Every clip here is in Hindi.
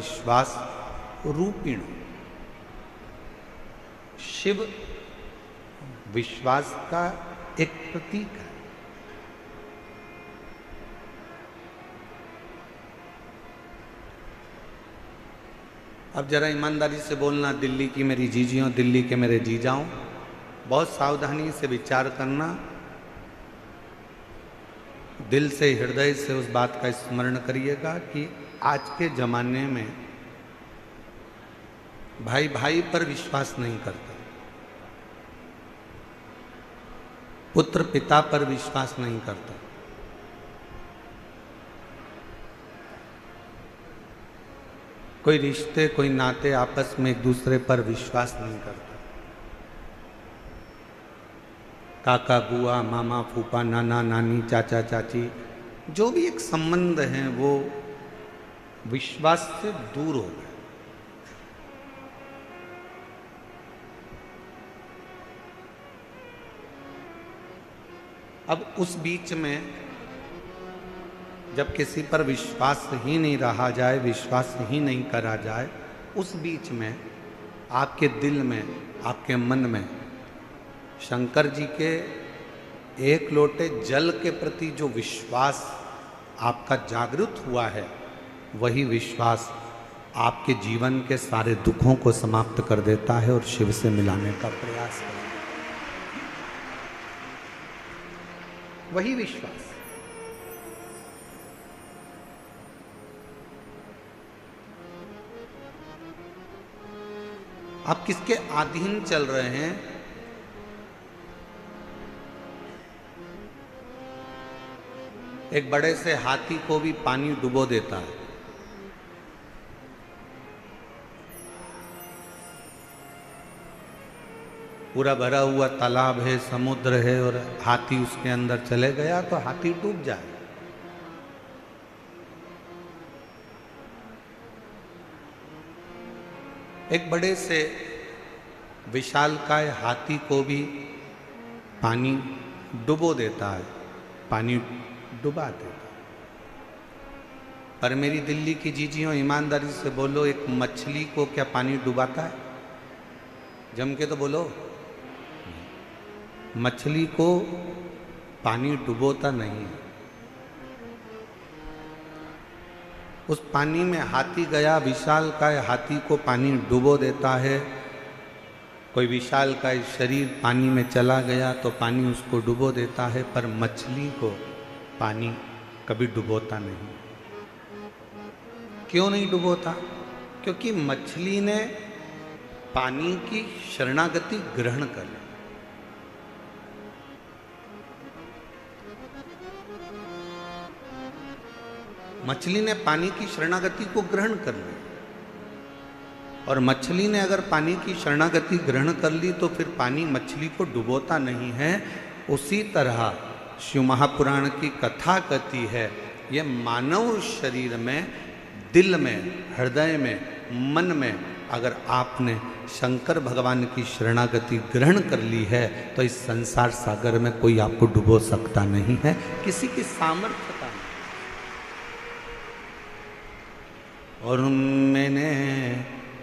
विश्वास रूपिण। शिव विश्वास का एक प्रतीक है। अब जरा ईमानदारी से बोलना, दिल्ली की मेरी जीजियों, दिल्ली के मेरे जीजाओं, बहुत सावधानी से विचार करना, दिल से हृदय से उस बात का स्मरण करिएगा कि आज के जमाने में भाई भाई पर विश्वास नहीं करता, पुत्र पिता पर विश्वास नहीं करता, कोई रिश्ते कोई नाते आपस में एक दूसरे पर विश्वास नहीं करता। काका बुआ मामा फूफा नाना नानी चाचा चाची जो भी एक संबंध हैं वो विश्वास से दूर हो गए। अब उस बीच में जब किसी पर विश्वास ही नहीं रहा जाए, विश्वास ही नहीं करा जाए, उस बीच में आपके दिल में, आपके मन में शंकर जी के एक लोटे जल के प्रति जो विश्वास आपका जागृत हुआ है, वही विश्वास आपके जीवन के सारे दुखों को समाप्त कर देता है और शिव से मिलाने का प्रयास करता है। वही विश्वास। आप किसके अधीन चल रहे हैं? एक बड़े से हाथी को भी पानी डुबो देता है। पूरा भरा हुआ तालाब है, समुद्र है और हाथी उसके अंदर चले गया तो हाथी डूब जाए। एक बड़े से विशालकाय हाथी को भी पानी डुबो देता है, पानी डुबा देता। पर मेरी दिल्ली की जीजियों, ईमानदारी से बोलो, एक मछली को क्या पानी डुबाता है? जम के तो बोलो। मछली को पानी डुबोता नहीं है। उस पानी में हाथी गया, विशालकाय हाथी को पानी डुबो देता है। कोई विशालकाय शरीर पानी में चला गया तो पानी उसको डुबो देता है, पर मछली को पानी कभी डुबोता नहीं। क्यों नहीं डुबोता? क्योंकि मछली ने पानी की शरणागति ग्रहण कर ली। मछली ने पानी की शरणागति को ग्रहण कर ली, और मछली ने अगर पानी की शरणागति ग्रहण कर ली तो फिर पानी मछली को डुबोता नहीं है। उसी तरह शिव महापुराण की कथा कहती है, ये मानव शरीर में, दिल में, हृदय में, मन में अगर आपने शंकर भगवान की शरणागति ग्रहण कर ली है तो इस संसार सागर में कोई आपको डुबो सकता नहीं है, किसी की सामर्थ्य का नहीं। और मैंने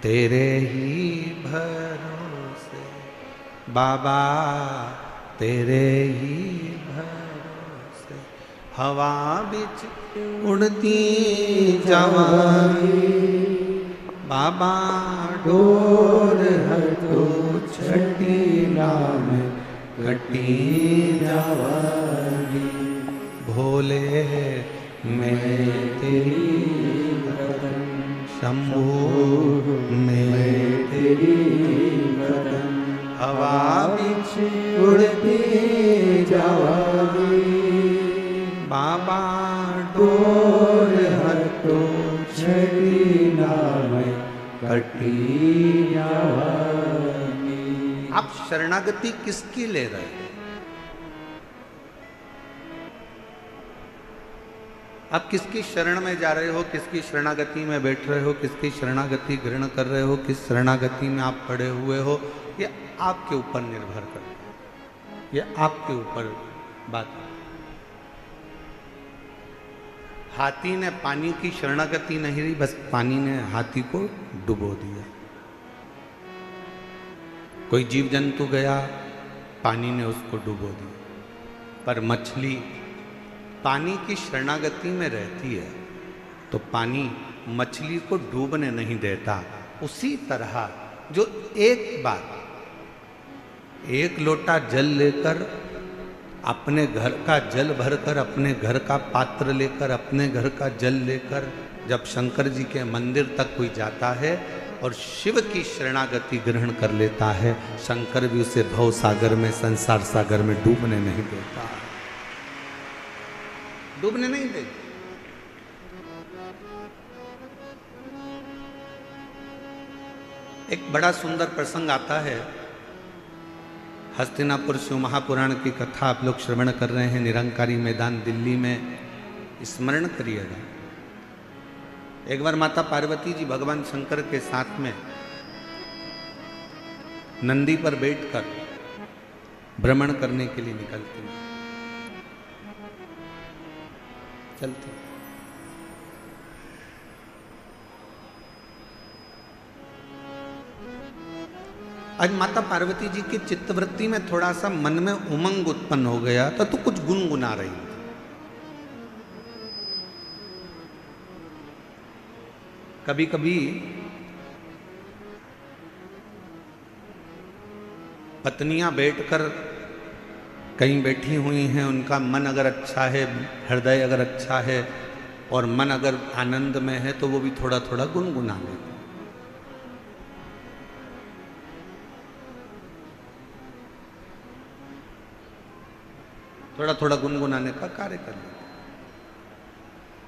तेरे ही भरोसे बाबा, तेरे ही भरोसे हवा बिच उड़ती जवानी, बाबा डोर हटो छठी नाम कटी जवानी, भोले मैं तेरी बदन, शंभू मैं तेरी बदन, हवा बिच उड़ती जवानी, बाबा डोर हटो छठी नाम कटी जवानी। आप शरणागति किसकी ले रहे हैं? आप किसकी शरण में जा रहे हो? किसकी शरणागति में बैठ रहे हो? किसकी शरणागति ग्रहण कर रहे हो? किस शरणागति में आप पड़े हुए हो? ये आपके ऊपर निर्भर करता है, ये आपके ऊपर बात है। हाथी ने पानी की शरणागति नहीं रही, बस पानी ने हाथी को डुबो दिया। कोई जीव जंतु गया, पानी ने उसको डुबो दिया। पर मछली पानी की शरणागति में रहती है तो पानी मछली को डूबने नहीं देता। उसी तरह जो एक बार एक लोटा जल लेकर, अपने घर का जल भरकर, अपने घर का पात्र लेकर, अपने घर का जल लेकर जब शंकर जी के मंदिर तक कोई जाता है और शिव की शरणागति ग्रहण कर लेता है, शंकर भी उसे भव सागर में, संसार सागर में डूबने नहीं देता, डूबने नहीं देता। एक बड़ा सुंदर प्रसंग आता है, हस्तिनापुर शिव महापुराण की कथा आप लोग श्रवण कर रहे हैं, निरंकारी मैदान दिल्ली में, स्मरण करिएगा। एक बार माता पार्वती जी भगवान शंकर के साथ में नंदी पर बैठकर भ्रमण करने के लिए निकलती हैं, चलती। आज माता पार्वती जी की चित्तवृत्ति में थोड़ा सा मन में उमंग उत्पन्न हो गया था, तो कुछ गुनगुना रही थी। कभी कभी पत्नियां बैठकर कहीं बैठी हुई हैं, उनका मन अगर अच्छा है, हृदय अगर अच्छा है और मन अगर आनंद में है तो वो भी थोड़ा थोड़ा गुनगुना लेते, थोड़ा थोड़ा गुनगुनाने का कार्य कर लेते।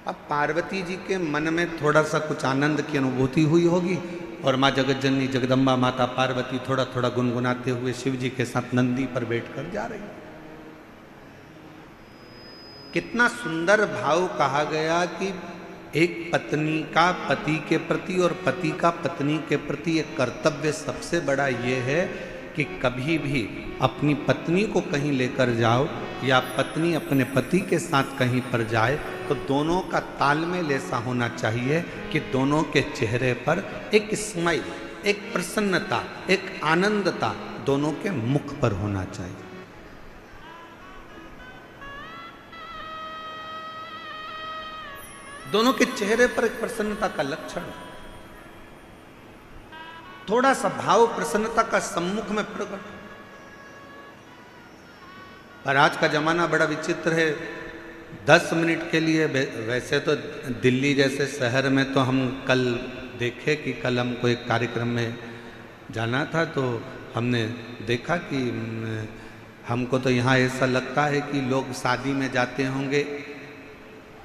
अब पार्वती जी के मन में थोड़ा सा कुछ आनंद की अनुभूति हुई होगी और माँ जगत जननी जगदम्बा माता पार्वती थोड़ा थोड़ा गुनगुनाते हुए शिव जी के साथ नंदी पर बैठकर जा रही। कितना सुंदर भाव कहा गया कि एक पत्नी का पति के प्रति और पति का पत्नी के प्रति एक कर्तव्य सबसे बड़ा ये है कि कभी भी अपनी पत्नी को कहीं लेकर जाओ या पत्नी अपने पति के साथ कहीं पर जाए तो दोनों का तालमेल ऐसा होना चाहिए कि दोनों के चेहरे पर एक स्माइल, एक प्रसन्नता, एक आनंदता दोनों के मुख पर होना चाहिए। दोनों के चेहरे पर एक प्रसन्नता का लक्षण, थोड़ा सा भाव प्रसन्नता का सम्मुख में प्रकट। पर आज का जमाना बड़ा विचित्र है। 10 मिनट के लिए, वैसे तो दिल्ली जैसे शहर में तो हम कल देखे कि कल हमको एक कार्यक्रम में जाना था, तो हमने देखा कि हमको तो यहाँ ऐसा लगता है कि लोग शादी में जाते होंगे,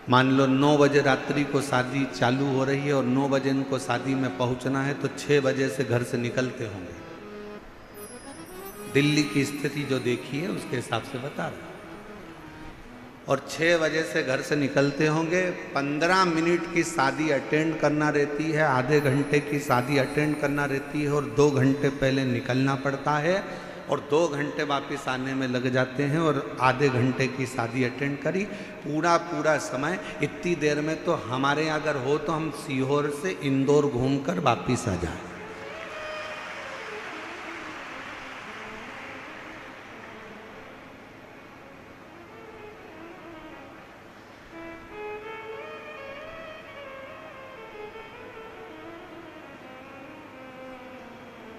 मान लो 9 बजे रात्रि को शादी चालू हो रही है और 9 बजे इनको शादी में पहुँचना है तो 6 बजे से घर से निकलते होंगे। दिल्ली की स्थिति जो देखी है उसके हिसाब से बता रहा, और 6 बजे से घर से निकलते होंगे। 15 मिनट की शादी अटेंड करना रहती है, आधे घंटे की शादी अटेंड करना रहती है और 2 घंटे पहले निकलना पड़ता है और 2 घंटे वापस आने में लग जाते हैं और आधे घंटे की शादी अटेंड करी, पूरा समय। इतनी देर में तो हमारे यहाँ अगर हो तो हम सीहोर से इंदौर घूमकर वापस आ जाए।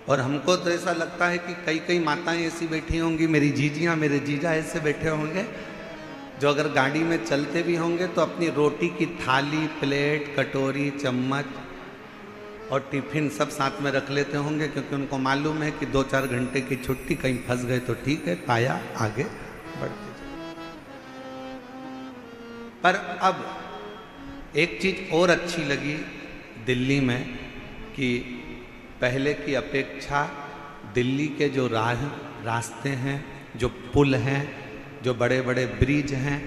और हमको तो ऐसा लगता है कि कई कई माताएं ऐसी बैठी होंगी, मेरी जीजियाँ मेरे जीजा ऐसे बैठे होंगे जो अगर गाड़ी में चलते भी होंगे तो अपनी रोटी की थाली, प्लेट, कटोरी, चम्मच और टिफिन सब साथ में रख लेते होंगे, क्योंकि उनको मालूम है कि 2-4 घंटे की छुट्टी, कहीं फंस गए तो ठीक है, पाया आगे बढ़ते जाए। पर अब एक चीज़ और अच्छी लगी दिल्ली में कि पहले की अपेक्षा दिल्ली के जो रास्ते हैं, जो पुल हैं, जो बड़े बड़े ब्रिज हैं,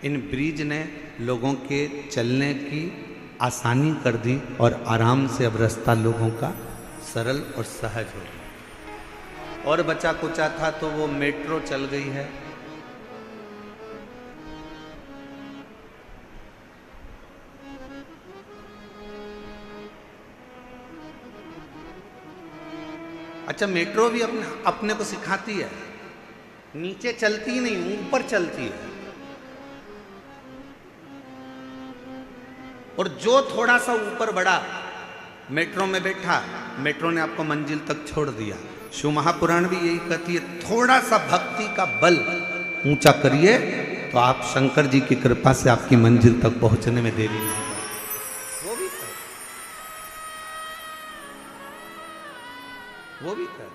इन ब्रिज ने लोगों के चलने की आसानी कर दी और आराम से अब रास्ता लोगों का सरल और सहज हो गया। और बचा कुचा था तो वो मेट्रो चल गई है। अच्छा, मेट्रो भी अपने अपने को सिखाती है, नीचे चलती नहीं, ऊपर चलती है। और जो थोड़ा सा ऊपर बढ़ा, मेट्रो में बैठा, मेट्रो ने आपको मंजिल तक छोड़ दिया। शिव महापुराण भी यही कहती है, थोड़ा सा भक्ति का बल ऊंचा करिए तो आप शंकर जी की कृपा से आपकी मंजिल तक पहुंचने में देरी नहीं होगी। वो भी कर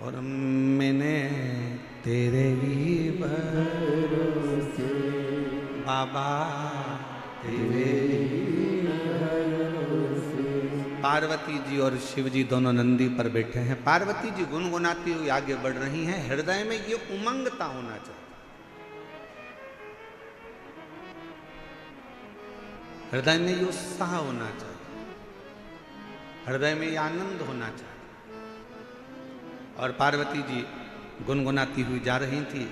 और मैंने तेरे ही भरोसे बाबा तेरे ही भरोसे। पार्वती जी और शिव जी दोनों नंदी पर बैठे हैं। पार्वती जी गुनगुनाती हुई आगे बढ़ रही हैं। हृदय में ये उमंगता होना चाहिए, हृदय में ये उत्साह होना चाहिए, हृदय में ये आनंद होना चाहिए। और पार्वती जी गुनगुनाती हुई जा रही थी।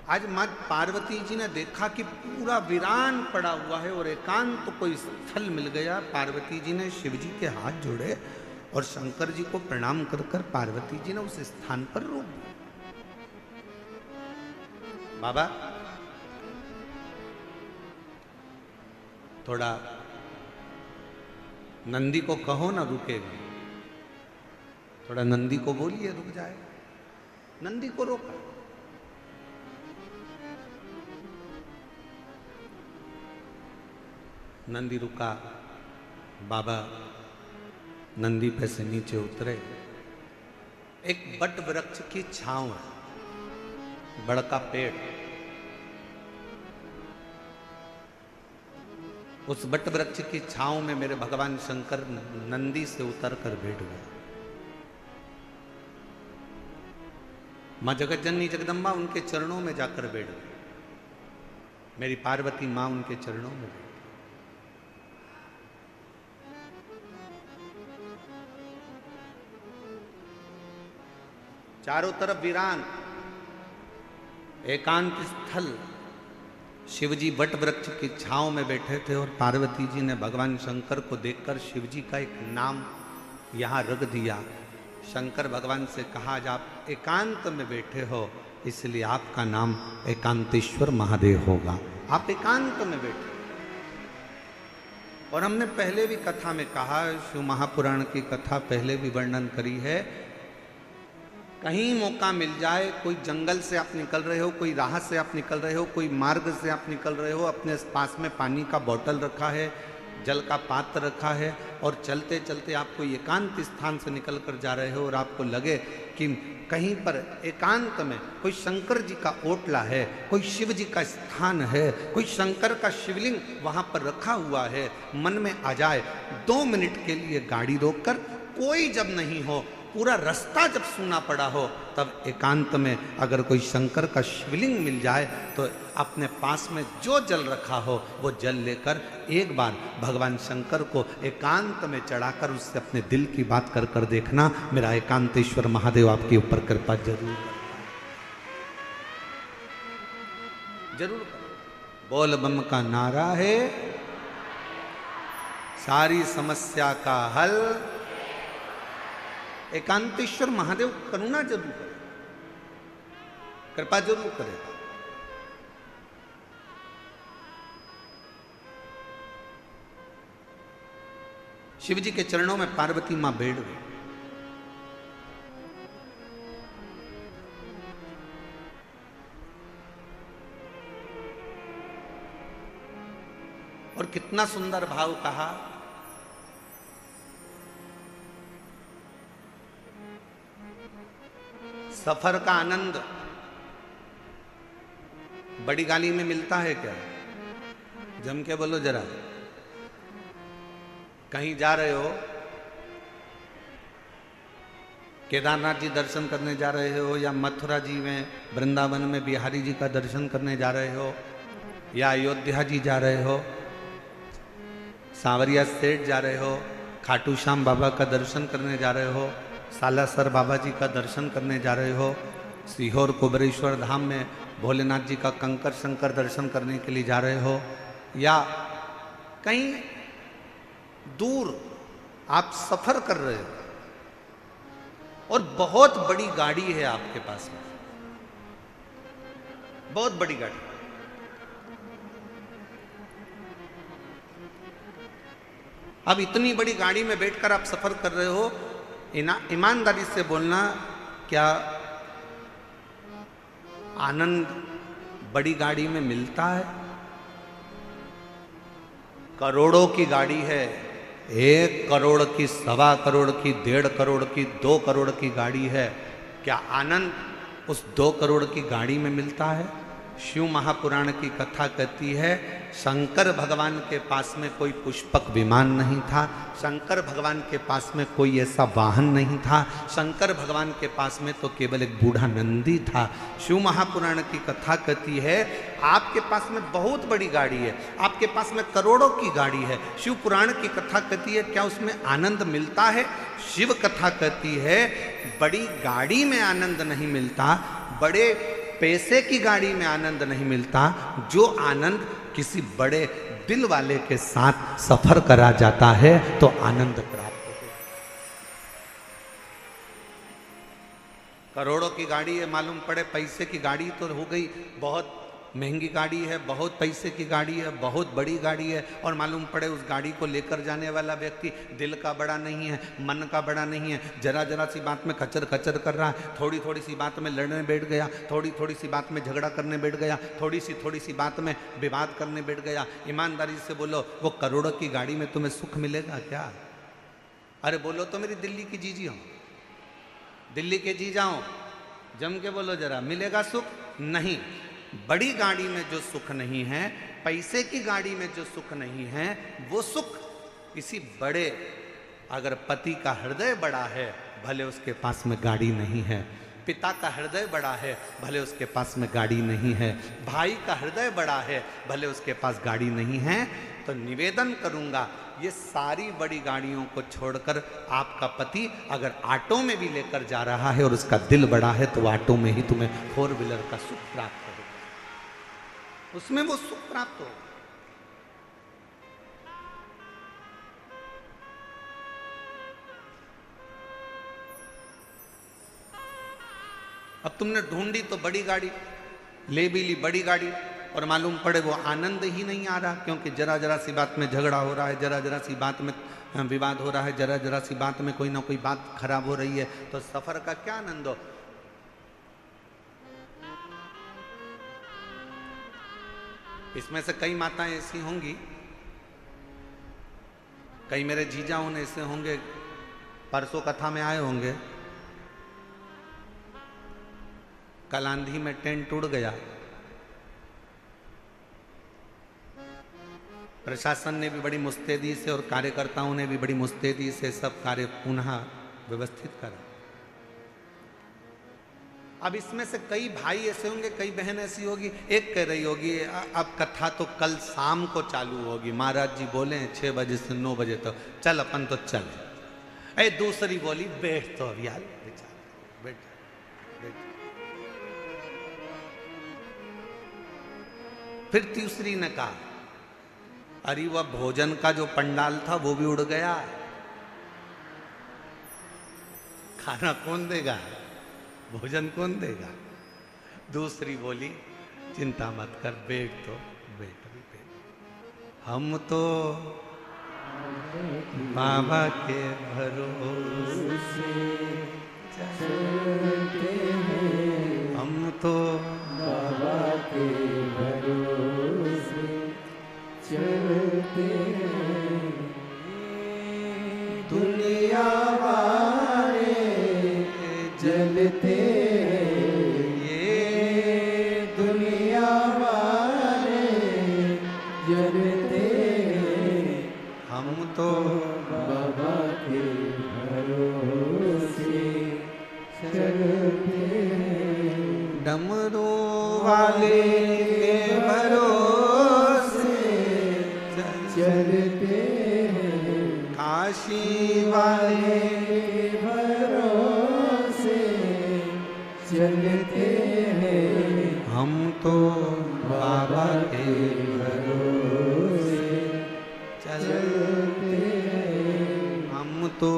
आज मां पार्वती जी ने देखा कि पूरा वीरान पड़ा हुआ है और एकांत कोई स्थल मिल गया। पार्वती जी ने शिव जी के हाथ जोड़े और शंकर जी को प्रणाम कर कर पार्वती जी ने उस स्थान पर रोक दिया। बाबा थोड़ा नंदी को कहो ना रुकेगा, थोड़ा नंदी को बोलिए रुक जाए। नंदी को रोका। नंदी रुका। बाबा नंदी पे से नीचे उतरे। एक बट वृक्ष की छांव है, बड़का पेड़। उस बट वृक्ष की छांव में मेरे भगवान शंकर नंदी से उतर कर बैठ गए। मां जगतजननी जगदम्बा उनके चरणों में जाकर बैठ गई। मेरी पार्वती मां उनके चरणों में बैठी। चारों तरफ वीरान एकांत स्थल। शिवजी वट वृक्ष की छांव में बैठे थे और पार्वती जी ने भगवान शंकर को देखकर शिवजी का एक नाम यहां रख दिया। शंकर भगवान से कहा, आज आप एकांत में बैठे हो इसलिए आपका नाम एकांतेश्वर महादेव होगा। आप एकांत में बैठे। और हमने पहले भी कथा में कहा, शिव महापुराण की कथा पहले भी वर्णन करी है। कहीं मौका मिल जाए, कोई जंगल से आप निकल रहे हो, कोई राह से आप निकल रहे हो, कोई मार्ग से आप निकल रहे हो, अपने पास में पानी का बोतल रखा है, जल का पात्र रखा है और चलते चलते आप कोई एकांत स्थान से निकल कर जा रहे हो और आपको लगे कि कहीं पर एकांत में कोई शंकर जी का ओटला है, कोई शिव जी का स्थान है, कोई शंकर का शिवलिंग वहां पर रखा हुआ है, मन में आ जाए 2 मिनट के लिए गाड़ी रोककर, कोई जब नहीं हो, पूरा रास्ता जब सूना पड़ा हो, तब एकांत में अगर कोई शंकर का शिवलिंग मिल जाए तो अपने पास में जो जल रखा हो वो जल लेकर एक बार भगवान शंकर को एकांत में चढ़ाकर उससे अपने दिल की बात कर कर देखना। मेरा एकांतेश्वर महादेव आपके ऊपर कृपा जरूर जरूर। बोल बम का नारा है, सारी समस्या का हल। एकांतेश्वर महादेव करुणा जरूर करे, कृपा जरूर करेगा। शिव जी के चरणों में पार्वती मां बैठ गई। और कितना सुंदर भाव कहा, सफर का आनंद बड़ी गाली में मिलता है क्या? जम के बोलो जरा। कहीं जा रहे हो, केदारनाथ जी दर्शन करने जा रहे हो, या मथुरा जी में वृंदावन में बिहारी जी का दर्शन करने जा रहे हो, या अयोध्या जी जा रहे हो, सांवरिया सेठ जा रहे हो, खाटू श्याम बाबा का दर्शन करने जा रहे हो, सालासर बाबा जी का दर्शन करने जा रहे हो, सीहोर कुबरेश्वर धाम में भोलेनाथ जी का कंकर शंकर दर्शन करने के लिए जा रहे हो, या कहीं दूर आप सफर कर रहे हो और बहुत बड़ी गाड़ी है आपके पास में, बहुत बड़ी गाड़ी, अब इतनी बड़ी गाड़ी में बैठकर आप सफर कर रहे हो, ईमानदारी से बोलना, क्या आनंद बड़ी गाड़ी में मिलता है? करोड़ों की गाड़ी है, 1 करोड़ की, 1.25 करोड़ की, 1.5 करोड़ की, 2 करोड़ की गाड़ी है, क्या आनंद उस 2 करोड़ की गाड़ी में मिलता है? शिव महापुराण की कथा कहती है, शंकर भगवान के पास में कोई पुष्पक विमान नहीं था, शंकर भगवान के पास में कोई ऐसा वाहन नहीं था, शंकर भगवान के पास में तो केवल एक बूढ़ा नंदी था। शिव महापुराण की कथा कहती है, आपके पास में बहुत बड़ी गाड़ी है, आपके पास में करोड़ों की गाड़ी है, शिव पुराण की कथा कहती है क्या उसमें आनंद मिलता है? शिव कथा कहती है बड़ी गाड़ी में आनंद नहीं मिलता, बड़े पैसे की गाड़ी में आनंद नहीं मिलता, जो आनंद किसी बड़े दिल वाले के साथ सफर करा जाता है तो आनंद प्राप्त होता है। करोड़ों की गाड़ी है, मालूम पड़े पैसे की गाड़ी तो हो गई, बहुत महंगी गाड़ी है, बहुत पैसे की गाड़ी है, बहुत बड़ी गाड़ी है, और मालूम पड़े उस गाड़ी को लेकर जाने वाला व्यक्ति दिल का बड़ा नहीं है, मन का बड़ा नहीं है, जरा जरा सी बात में कचर कचर कर रहा है, थोड़ी थोड़ी सी बात में लड़ने बैठ गया, थोड़ी थोड़ी सी बात में झगड़ा करने बैठ गया, थोड़ी सी बात में विवाद करने बैठ गया। ईमानदारी से बोलो, वो करोड़ों की गाड़ी में तुम्हें सुख मिलेगा क्या? अरे बोलो तो मेरी दिल्ली की जीजी हो, दिल्ली के जी जाओ, जम के बोलो जरा, मिलेगा सुख? नहीं। बड़ी गाड़ी में जो सुख नहीं है, पैसे की गाड़ी में जो सुख नहीं है, वो सुख किसी बड़े, अगर पति का हृदय बड़ा है भले उसके पास में गाड़ी नहीं है, पिता का हृदय बड़ा है भले उसके पास में गाड़ी नहीं है, भाई का हृदय बड़ा है भले उसके पास गाड़ी नहीं है, तो निवेदन करूंगा ये सारी बड़ी गाड़ियों को छोड़कर आपका पति अगर ऑटो में भी लेकर जा रहा है और उसका दिल बड़ा है तो ऑटो में ही तुम्हें 4 व्हीलर का सुख प्राप्त होगा, उसमें वो सुख प्राप्त हो। अब तुमने ढूंढी तो बड़ी गाड़ी, ले भी ली बड़ी गाड़ी, और मालूम पड़े वो आनंद ही नहीं आ रहा, क्योंकि जरा जरा सी बात में झगड़ा हो रहा है, जरा जरा सी बात में विवाद हो रहा है, जरा जरा सी बात में कोई ना कोई बात खराब हो रही है, तो सफर का क्या आनंद हो? इसमें से कई माताएं ऐसी होंगी, कई मेरे जीजा उन ऐसे होंगे, परसों कथा में आए होंगे, कल आंधी में टेंट टूट गया, प्रशासन ने भी बड़ी मुस्तैदी से और कार्यकर्ताओं ने भी बड़ी मुस्तैदी से सब कार्य पुनः व्यवस्थित करा। अब इसमें से कई भाई ऐसे होंगे, कई बहन ऐसी होगी, एक कह रही होगी अब कथा तो कल शाम को चालू होगी, महाराज जी बोले 6 बजे से 9 बजे तक, चल अपन तो चले। दूसरी बोली बैठ तो अभी यार, बैठ बैठ। फिर तीसरी ने कहा अरे वह भोजन का जो पंडाल था वो भी उड़ गया, खाना कौन देगा, भोजन कौन देगा? दूसरी बोली चिंता मत कर, बैठ तो बैठ भी बैठ, हम तो बाबा के भरोसे चलते हैं, हम तो बाबा के भरोसे चलते हैं, दुनिया वाले जलते, ये दुनिया वाले जलते, हम तो बाबा के भरोसे चलते, डमरू वाले के भरोसे चलते। काशी वाले भरोसे चलते हैं, हम तो बाबा के भरोसे चलते हैं, हम तो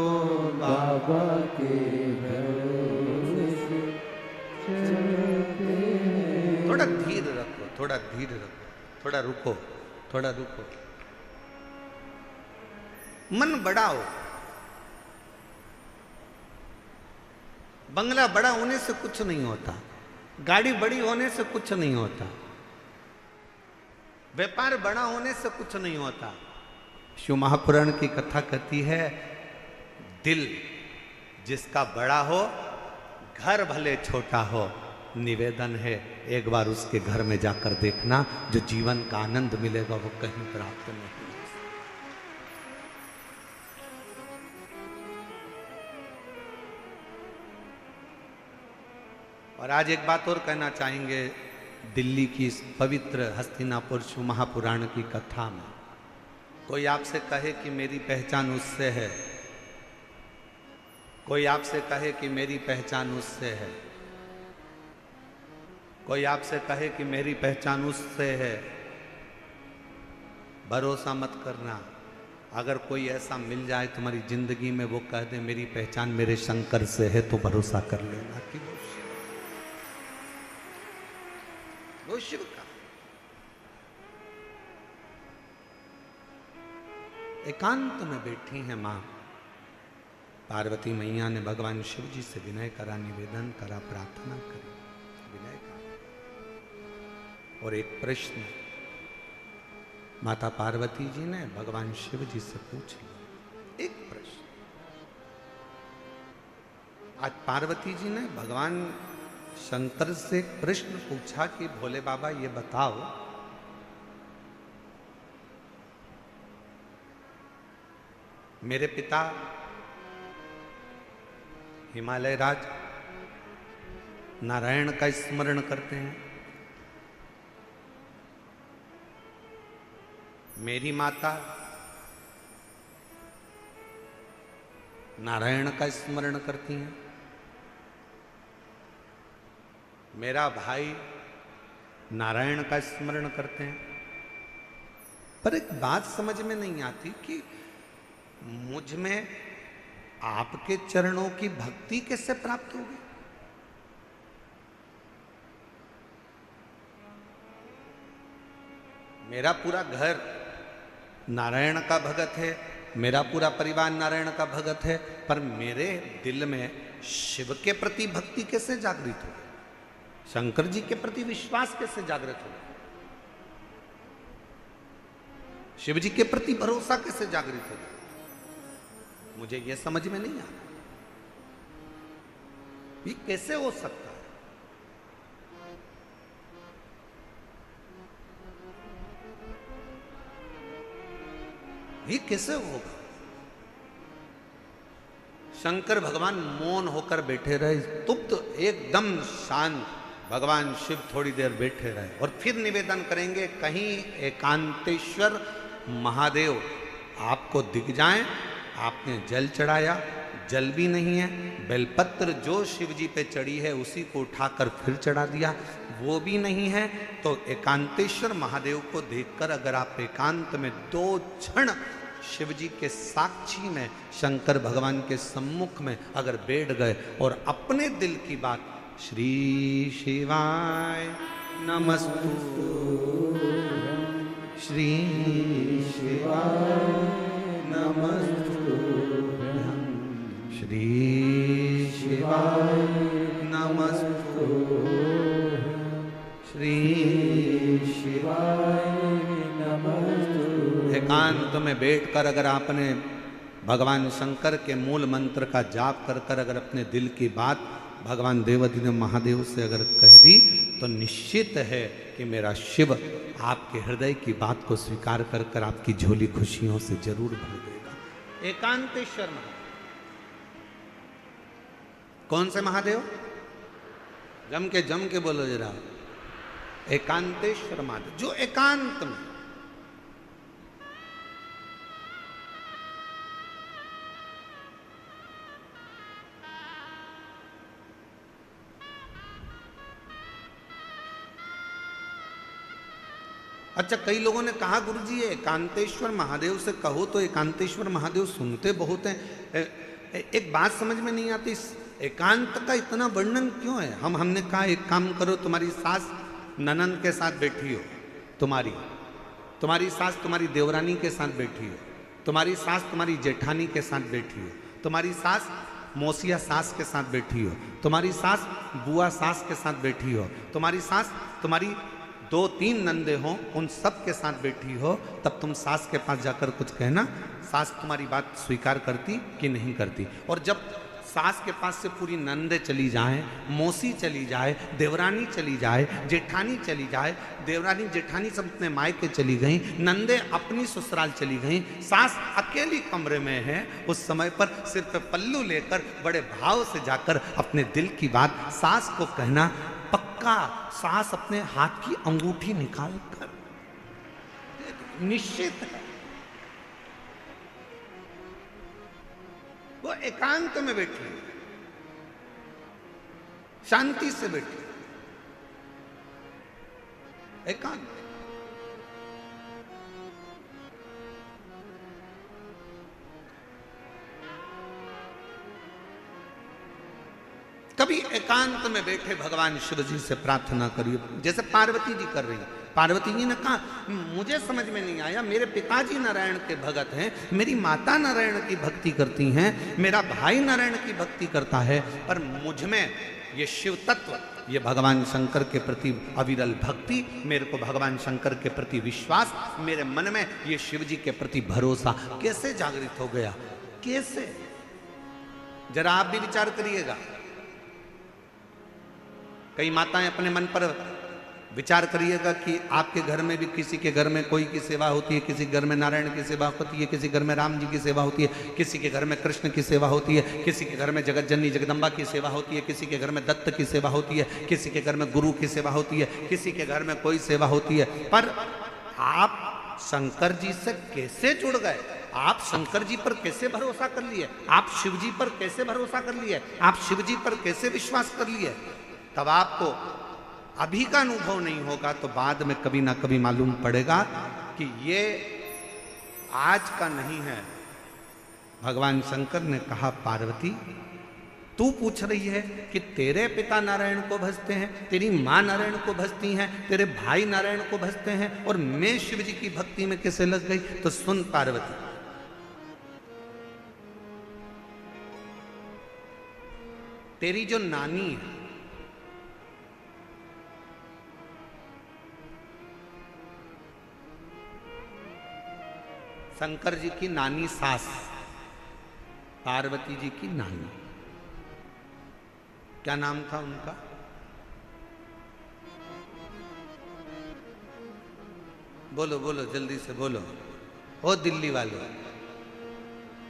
बाबा के भरोसे चलते हैं। थोड़ा धीर रखो, थोड़ा धीर रखो, थोड़ा रुको, थोड़ा रुको। मन बढ़ाओ। बंगला बड़ा होने से कुछ नहीं होता, गाड़ी बड़ी होने से कुछ नहीं होता, व्यापार बड़ा होने से कुछ नहीं होता। शिव महापुराण की कथा कहती है, दिल जिसका बड़ा हो, घर भले छोटा हो, निवेदन है एक बार उसके घर में जाकर देखना, जो जीवन का आनंद मिलेगा वो कहीं प्राप्त नहीं। और आज एक बात और कहना चाहेंगे, दिल्ली की इस पवित्र हस्तिनापुर शिव महापुराण की कथा में कोई आपसे कहे कि मेरी पहचान उससे है, कोई आपसे कहे कि मेरी पहचान उससे है, कोई आपसे कहे कि मेरी पहचान उससे है, भरोसा मत करना। अगर कोई ऐसा मिल जाए तुम्हारी जिंदगी में, वो कह दे मेरी पहचान मेरे शंकर से है, तो भरोसा कर लेना कि वो शिव का। एकांत में बैठी हैं मां पार्वती मैया ने भगवान शिव जी से विनय करा, निवेदन करा, प्रार्थना करी, विनय करा। और एक प्रश्न माता पार्वती जी ने भगवान शिव जी से पूछ लिया। एक प्रश्न आज पार्वती जी ने भगवान शंकर से एक प्रश्न पूछा कि भोले बाबा ये बताओ, मेरे पिता हिमालय राज नारायण का स्मरण करते हैं, मेरी माता नारायण का स्मरण करती हैं, मेरा भाई नारायण का स्मरण करते हैं। पर एक बात समझ में नहीं आती कि मुझ में आपके चरणों की भक्ति कैसे प्राप्त होगी। मेरा पूरा घर नारायण का भगत है, मेरा पूरा परिवार नारायण का भगत है, पर मेरे दिल में शिव के प्रति भक्ति कैसे जागृत होगी, शंकर जी के प्रति विश्वास कैसे जागृत होगा, शिव जी के प्रति भरोसा कैसे जागृत होगा, मुझे यह समझ में नहीं आ रहा। ये कैसे हो सकता है? ये कैसे होगा? शंकर भगवान मौन होकर बैठे रहे, स्तुप्त एकदम शांत। भगवान शिव थोड़ी देर बैठे रहे और फिर निवेदन करेंगे, कहीं एकांतेश्वर महादेव आपको दिख जाएं। आपने जल चढ़ाया, जल भी नहीं है, बेलपत्र जो शिव जी पे चढ़ी है उसी को उठाकर फिर चढ़ा दिया, वो भी नहीं है। तो एकांतेश्वर महादेव को देखकर अगर आप एकांत में 2 क्षण शिव जी के साक्षी में, शंकर भगवान के सम्मुख में अगर बैठ गए और अपने दिल की बात, श्री शिवाय नमस्तु, श्री शिवाय नमस्तु, श्री शिवाय नमस्तु, श्री शिवाय नमस्तु। एकांत में बैठकर अगर आपने भगवान शंकर के मूल मंत्र का जाप कर कर अगर अपने दिल की बात भगवान देवाधिदेव महादेव से अगर कह दी, तो निश्चित है कि मेरा शिव आपके हृदय की बात को स्वीकार कर कर आपकी झोली खुशियों से जरूर भर देगा। एकांतेश्वर महादेव। कौन से महादेव? जम के बोलो जरा। एकांतेश्वर महादेव, जो एकांत में अच्छा, कई लोगों ने कहा गुरुजी ये एकांतेश्वर महादेव से कहो तो एकांतेश्वर महादेव सुनते बहुत हैं। एक बात समझ में नहीं आती, एकांत का इतना वर्णन क्यों है? हमने कहा एक काम करो, तुम्हारी सास ननंद के साथ बैठी हो, तुम्हारी सास तुम्हारी देवरानी के साथ बैठी हो, तुम्हारी सास तुम्हारी जेठानी के साथ बैठी हो, तुम्हारी सास मौसिया सास के साथ बैठी हो, तुम्हारी सास बुआ सास के साथ बैठी हो, तुम्हारी सास तुम्हारी 2-3 नंदे हो, उन सब के साथ बैठी हो, तब तुम सास के पास जाकर कुछ कहना, सास तुम्हारी बात स्वीकार करती कि नहीं करती। और जब सास के पास से पूरी नंदे चली जाएं, मौसी चली जाए, देवरानी चली जाए, जेठानी चली जाए, देवरानी जेठानी सब अपने मायके चली गई, नंदे अपनी ससुराल चली गई, सास अकेली कमरे में है, उस समय पर सिर पे पल्लू लेकर बड़े भाव से जाकर अपने दिल की बात सास को कहना, पक्का सास अपने हाथ की अंगूठी निकाल कर निश्चित है वो एकांत में बैठी, शांति से बैठी, एकांत। कभी एकांत में बैठे भगवान शिव जी से प्रार्थना करिए, जैसे पार्वती जी कर रही हैं। पार्वती जी ने कहा मुझे समझ में नहीं आया, मेरे पिताजी नारायण के भगत हैं, मेरी माता नारायण की भक्ति करती हैं, मेरा भाई नारायण की भक्ति करता है, पर मुझ में ये शिव तत्व, ये भगवान शंकर के प्रति अविरल भक्ति, मेरे को भगवान शंकर के प्रति विश्वास, मेरे मन में ये शिव जी के प्रति भरोसा कैसे जागृत हो गया? कैसे? जरा आप भी विचार करिएगा। कई माताएं अपने मन पर विचार करिएगा कि आपके घर में भी किसी के घर में कोई की सेवा होती है, किसी घर में नारायण की सेवा होती है, किसी घर में राम जी की सेवा होती है, किसी के घर में कृष्ण की सेवा होती है, किसी के घर में जगत जननी जगदम्बा की सेवा होती है, किसी के घर में दत्त की सेवा होती है, किसी के घर में गुरु की सेवा होती है, किसी के घर में कोई सेवा होती है। पर आप शंकर जी से कैसे जुड़ गए? आप शंकर जी पर कैसे भरोसा कर लिए? आप शिव जी पर कैसे भरोसा कर लिए? आप शिव जी पर कैसे विश्वास कर लिए? तब आपको अभी का अनुभव नहीं होगा तो बाद में कभी ना कभी मालूम पड़ेगा कि ये आज का नहीं है। भगवान शंकर ने कहा पार्वती तू पूछ रही है कि तेरे पिता नारायण को भजते हैं, तेरी माँ नारायण को भजती हैं, तेरे भाई नारायण को भजते हैं, और मैं शिव जी की भक्ति में कैसे लग गई? तो सुन पार्वती, तेरी जो नानी है, शंकर जी की नानी सास, पार्वती जी की नानी, क्या नाम था उनका? बोलो बोलो जल्दी से बोलो। ओ दिल्ली वाले,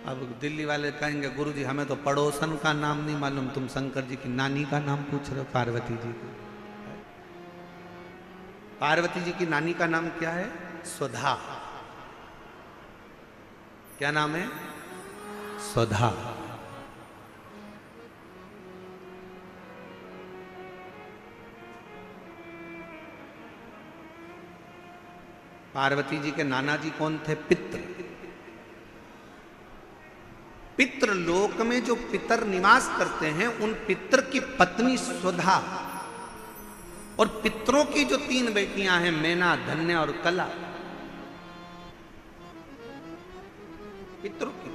अब दिल्ली वाले कहेंगे गुरुजी हमें तो पड़ोसन का नाम नहीं मालूम, तुम शंकर जी की नानी का नाम पूछ रहे हो, पार्वती जी की। पार्वती जी की नानी का नाम क्या है? सुधा। क्या नाम है? सुधा। पार्वती जी के नाना जी कौन थे? पित्र। पितृ लोक में जो पितर निवास करते हैं उन पितर की पत्नी सुधा, और पितरों की जो 3 बेटियां हैं, मैना, धन्य और कला, पितरों की।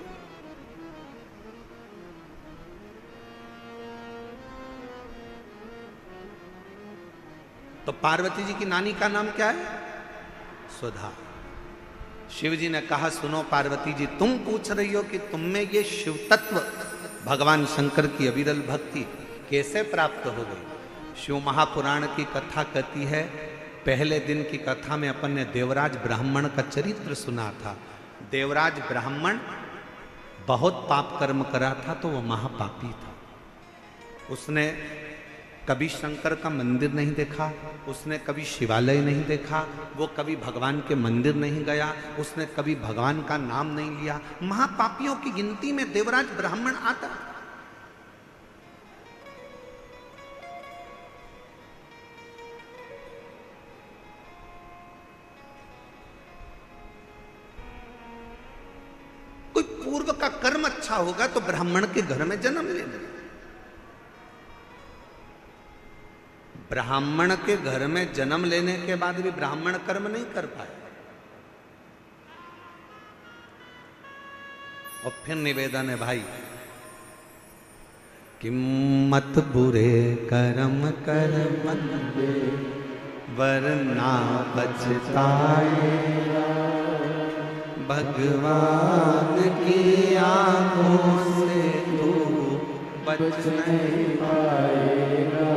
तो पार्वती जी की नानी का नाम क्या है? सुधा। शिव जी ने कहा सुनो पार्वती जी, तुम पूछ रही हो कि तुम में ये शिव तत्व भगवान शंकर की अविरल भक्ति कैसे प्राप्त हो गई? शिव महापुराण की कथा कहती है, पहले दिन की कथा में अपन ने देवराज ब्राह्मण का चरित्र सुना था। देवराज ब्राह्मण बहुत पाप कर्म करा था, तो वह महापापी था। उसने कभी शंकर का मंदिर नहीं देखा, उसने कभी शिवालय नहीं देखा, वो कभी भगवान के मंदिर नहीं गया, उसने कभी भगवान का नाम नहीं लिया। महापापियों की गिनती में देवराज ब्राह्मण आता। पूर्व का कर्म अच्छा होगा तो ब्राह्मण के घर में जन्म ले लेगा। ब्राह्मण के घर में जन्म लेने के बाद भी ब्राह्मण कर्म नहीं कर पाए। और फिर निवेदन है भाई कि मत बुरे कर्म कर मंदे वरना पछताएगा, भगवान की आंखों से तू बच नहीं पाएगा,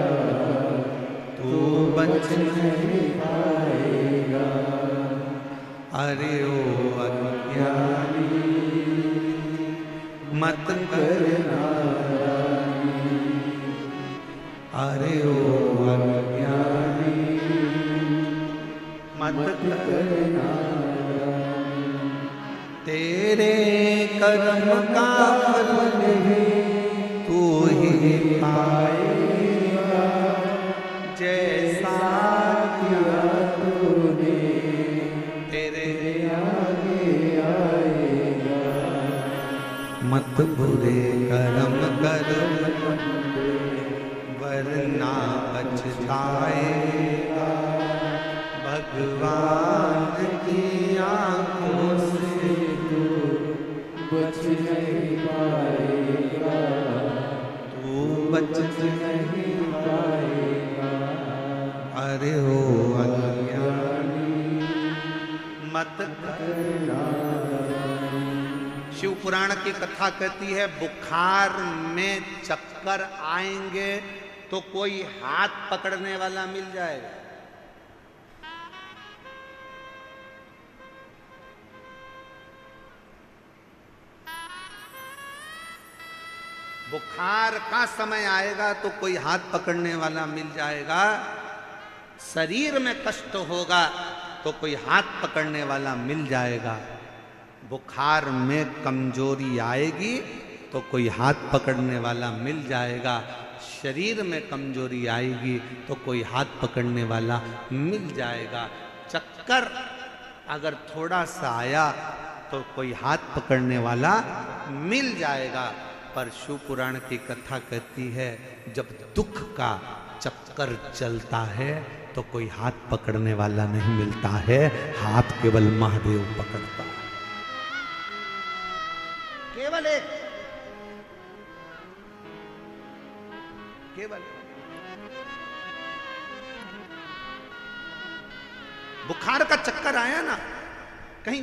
तू बच नहीं पाएगा। अरे ओ अज्ञानी मत करना, अरे ओ अज्ञानी मत करना, तेरे कर्म का फल तू ही पाएगा, जैसा किया तूने तेरे आगे आएगा। मत बुरे कर्म कर वरना पछताएगा, भगवान की आंखों से तू बच नहीं पाएगा, तू बच नहीं पाएगा। अरे ओ अज्ञानी मत करना। शिव पुराण की कथा कहती है बुखार में चक्कर आएंगे तो कोई हाथ पकड़ने वाला मिल जाएगा। बुखार का समय आएगा तो कोई हाथ पकड़ने वाला मिल जाएगा। शरीर में कष्ट होगा तो कोई हाथ पकड़ने वाला मिल जाएगा। बुखार में कमजोरी आएगी तो कोई हाथ पकड़ने वाला मिल जाएगा। शरीर में कमजोरी आएगी तो कोई हाथ पकड़ने वाला मिल जाएगा। चक्कर अगर थोड़ा सा आया तो कोई हाथ पकड़ने वाला मिल जाएगा। पर शिव पुराण की कथा कहती है जब दुख का चक्कर चलता है तो कोई हाथ पकड़ने वाला नहीं मिलता है, हाथ केवल महादेव पकड़ता है। केवल एक, केवल बुखार का चक्कर आया ना, कहीं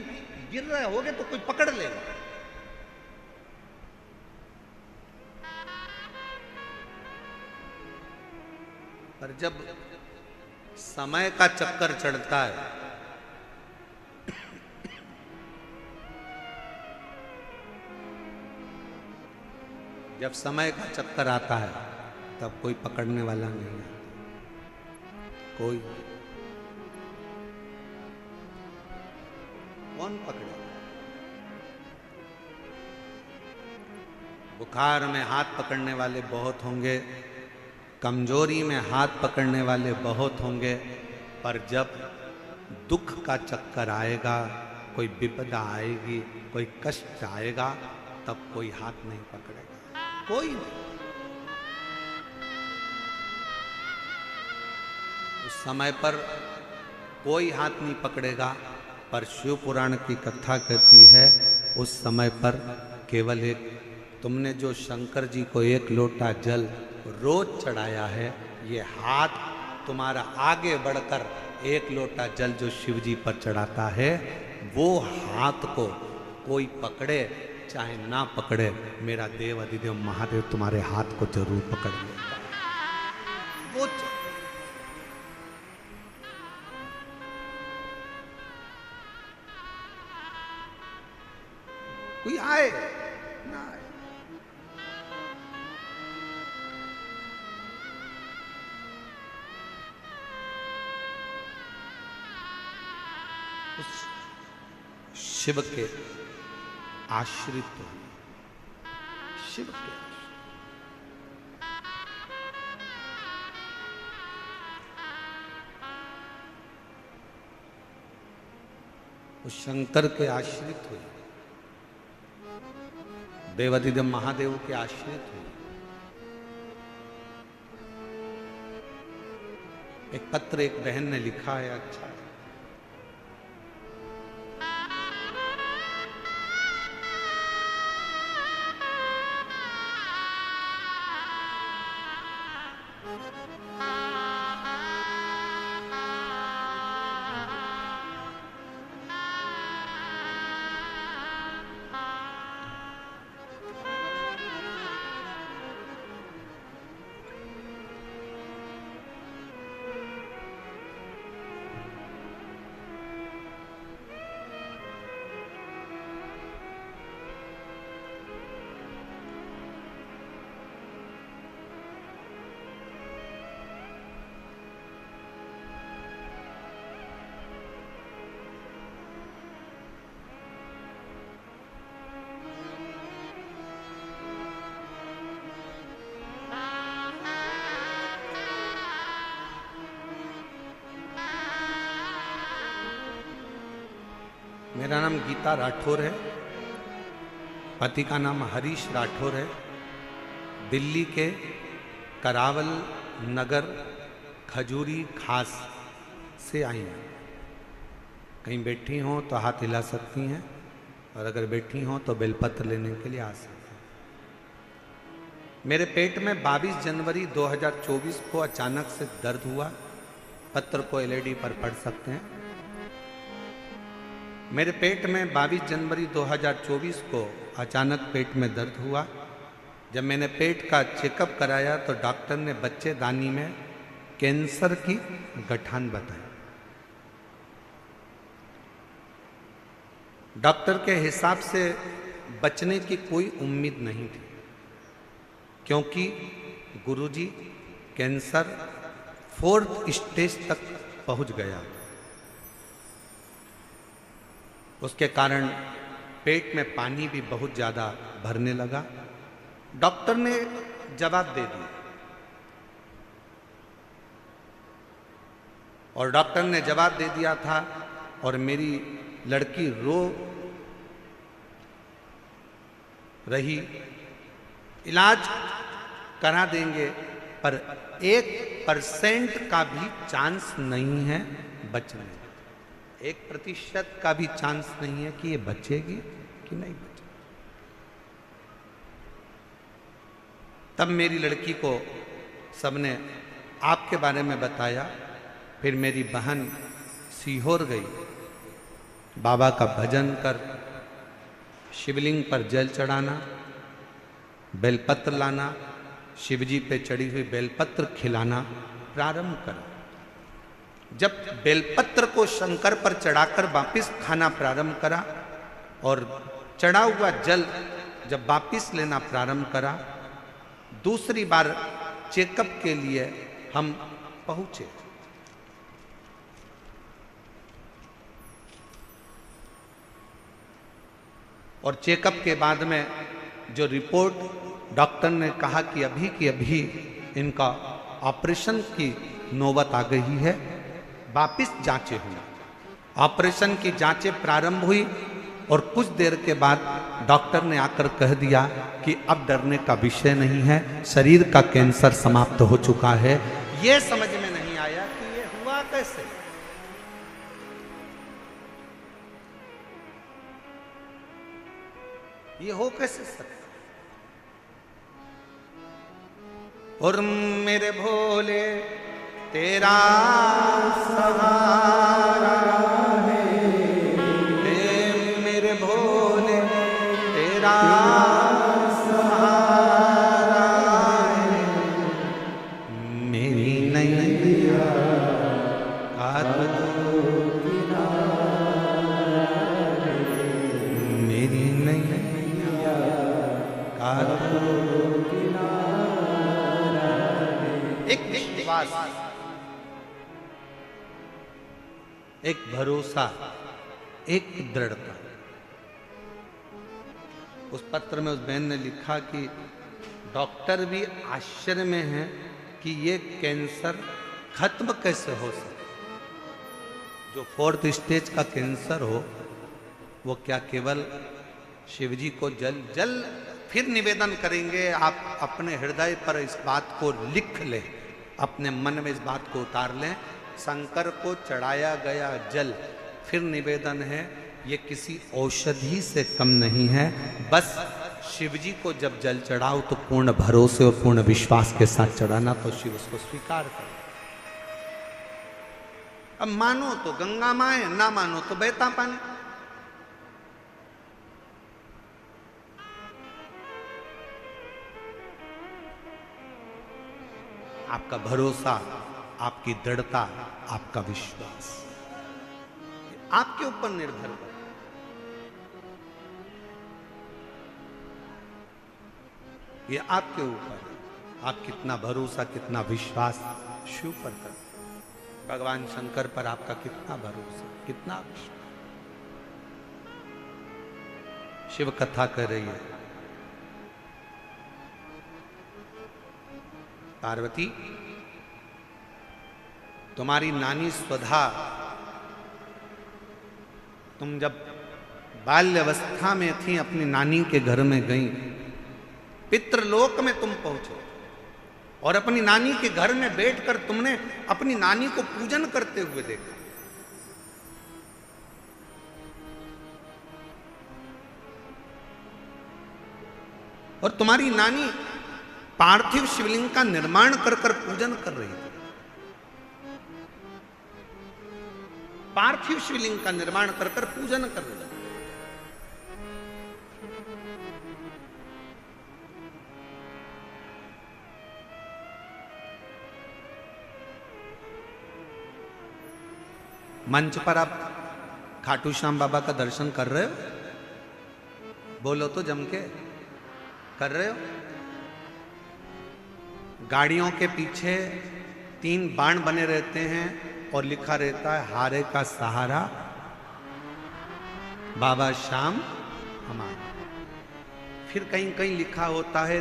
गिर रहे होगे तो कोई पकड़ लेगा। पर जब समय का चक्कर चढ़ता है जब समय का चक्कर आता है तब कोई पकड़ने वाला नहीं है। कोई कौन पकड़े? बुखार में हाथ पकड़ने वाले बहुत होंगे, कमजोरी में हाथ पकड़ने वाले बहुत होंगे, पर जब दुख का चक्कर आएगा, कोई विपदा आएगी, कोई कष्ट आएगा, तब कोई हाथ नहीं पकड़ेगा। कोई नहीं। उस समय पर कोई हाथ नहीं पकड़ेगा। पर शिव पुराण की कथा कहती है उस समय पर केवल एक, तुमने जो शंकर जी को 1 लोटा जल रोज चढ़ाया है, ये हाथ तुम्हारा आगे बढ़कर 1 लोटा जल जो शिव जी पर चढ़ाता है, वो हाथ को कोई पकड़े चाहे ना पकड़े, मेरा देव अधिदेव महादेव तुम्हारे हाथ को जरूर पकड़ लेगा। वो कोई आए ना आए, उस शिव के आश्रित हो, शिव के उस शंकर के आश्रित हुए। देवाधिदेव महादेव के आश्रित हुए। एक पत्र एक बहन ने लिखा है, अच्छा है। मेरा नाम गीता राठौर है, पति का नाम हरीश राठौर है। दिल्ली के करावल नगर खजूरी खास से आई हैं। कहीं बैठी हों तो हाथ हिला सकती हैं, और अगर बैठी हों तो बेलपत्र लेने के लिए आ सकती हैं। मेरे पेट में 22 जनवरी 2024 को अचानक से दर्द हुआ। पत्र को एलईडी पर पढ़ सकते हैं। मेरे पेट में 22 जनवरी 2024 को अचानक पेट में दर्द हुआ। जब मैंने पेट का चेकअप कराया तो डॉक्टर ने बच्चेदानी में कैंसर की गठान बताई। डॉक्टर के हिसाब से बचने की कोई उम्मीद नहीं थी, क्योंकि गुरुजी कैंसर 4th स्टेज तक पहुंच गया। उसके कारण पेट में पानी भी बहुत ज़्यादा भरने लगा। डॉक्टर ने जवाब दे दिया, और डॉक्टर ने जवाब दे दिया था, और मेरी लड़की रो रही। इलाज करा देंगे, पर 1% का भी चांस नहीं है बचने। 1% का भी चांस नहीं है कि ये बचेगी कि नहीं बचेगी। तब मेरी लड़की को सबने आपके बारे में बताया। फिर मेरी बहन सीहोर गई, बाबा का भजन कर, शिवलिंग पर जल चढ़ाना, बेलपत्र लाना, शिवजी पे चढ़ी हुई बेलपत्र खिलाना प्रारंभ करा। जब बेलपत्र को शंकर पर चढ़ाकर वापिस खाना प्रारंभ करा, और चढ़ा हुआ जल जब वापिस लेना प्रारंभ करा, दूसरी बार चेकअप के लिए हम पहुंचे। और चेकअप के बाद में जो रिपोर्ट डॉक्टर ने कहा कि अभी की अभी इनका ऑपरेशन की नौबत आ गई है, वापिस जांचें हुई। ऑपरेशन की जांचें प्रारंभ हुई, और कुछ देर के बाद डॉक्टर ने आकर कह दिया कि अब डरने का विषय नहीं है, शरीर का कैंसर समाप्त हो चुका है। यह समझ में नहीं आया कि ये हुआ कैसे। ये हो कैसे सकता। और मेरे भोले तेरा सहारा है, मेरे भोले तेरा सहारा है, मेरी नैया का मेरी नैया का एक विश्वास, एक भरोसा, एक दृढ़ता। उस पत्र में उस बहन ने लिखा कि डॉक्टर भी आश्चर्य में हैं कि ये कैंसर खत्म कैसे हो सकता। जो 4th स्टेज का कैंसर हो, वो क्या केवल शिवजी को जल फिर निवेदन करेंगे, आप अपने हृदय पर इस बात को लिख लें, अपने मन में इस बात को उतार लें। शंकर को चढ़ाया गया जल, फिर निवेदन है, ये किसी औषधि से कम नहीं है। बस शिव जी को जब जल चढ़ाओ तो पूर्ण भरोसे और पूर्ण विश्वास के साथ चढ़ाना, तो शिव उसको स्वीकार करे। अब मानो तो गंगा माँ है, ना मानो तो बहता पानी। आपका भरोसा, आपकी दृढ़ता, आपका विश्वास आपके ऊपर निर्भर है। ये आपके ऊपर है, आप कितना भरोसा, कितना विश्वास शिव पर करते, भगवान शंकर पर आपका कितना भरोसा, कितना विश्वास। शिव कथा कर रही है, पार्वती तुम्हारी नानी स्वधा, तुम जब बाल्यावस्था में थी अपनी नानी के घर में गई, पितृलोक में तुम पहुंचे और अपनी नानी के घर में बैठकर तुमने अपनी नानी को पूजन करते हुए देखा। और तुम्हारी नानी पार्थिव शिवलिंग का निर्माण कर कर पूजन कर रही थी। पार्थिव शिवलिंग का निर्माण कर कर पूजन कर रही थी। मंच पर आप खाटू श्याम बाबा का दर्शन कर रहे हो? बोलो तो जम के, कर रहे हो? गाड़ियों के पीछे 3 बाण बने रहते हैं और लिखा रहता है हारे का सहारा बाबा श्याम हमारा। फिर कहीं कहीं लिखा होता है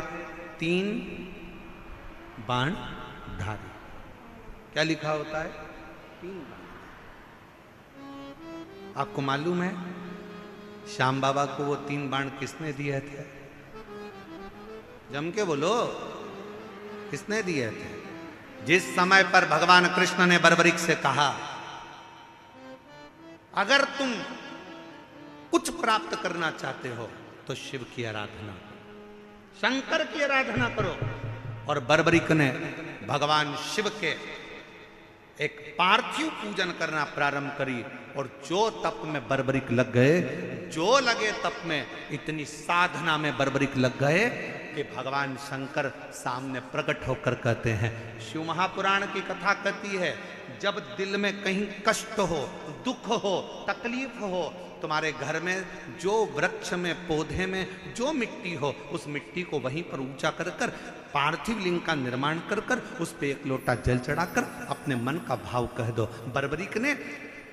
3 बाण धारी। क्या लिखा होता है? 3 बाण। आपको मालूम है श्याम बाबा को वो 3 बाण किसने दिए थे? जम के बोलो, किसने दिए थे? जिस समय पर भगवान कृष्ण ने बर्बरीक से कहा, अगर तुम कुछ प्राप्त करना चाहते हो तो शिव की आराधना करो, शंकर की आराधना करो। और बर्बरीक ने भगवान शिव के एक पार्थिव पूजन करना प्रारंभ करी। और जो तप में बर्बरीक लग गए, जो लगे तप में, इतनी साधना में बर्बरीक लग गए कि भगवान शंकर सामने प्रकट होकर कहते हैं, शिव महापुराण की कथा कहती है, जब दिल में कहीं कष्ट हो, दुख हो, तकलीफ हो, तुम्हारे घर में जो वृक्ष में, पौधे में जो मिट्टी हो, उस मिट्टी को वहीं पर ऊंचा कर कर पार्थिव लिंग का निर्माण कर कर उस पे 1 लोटा जल चढ़ाकर अपने मन का भाव कह दो। बर्बरीक ने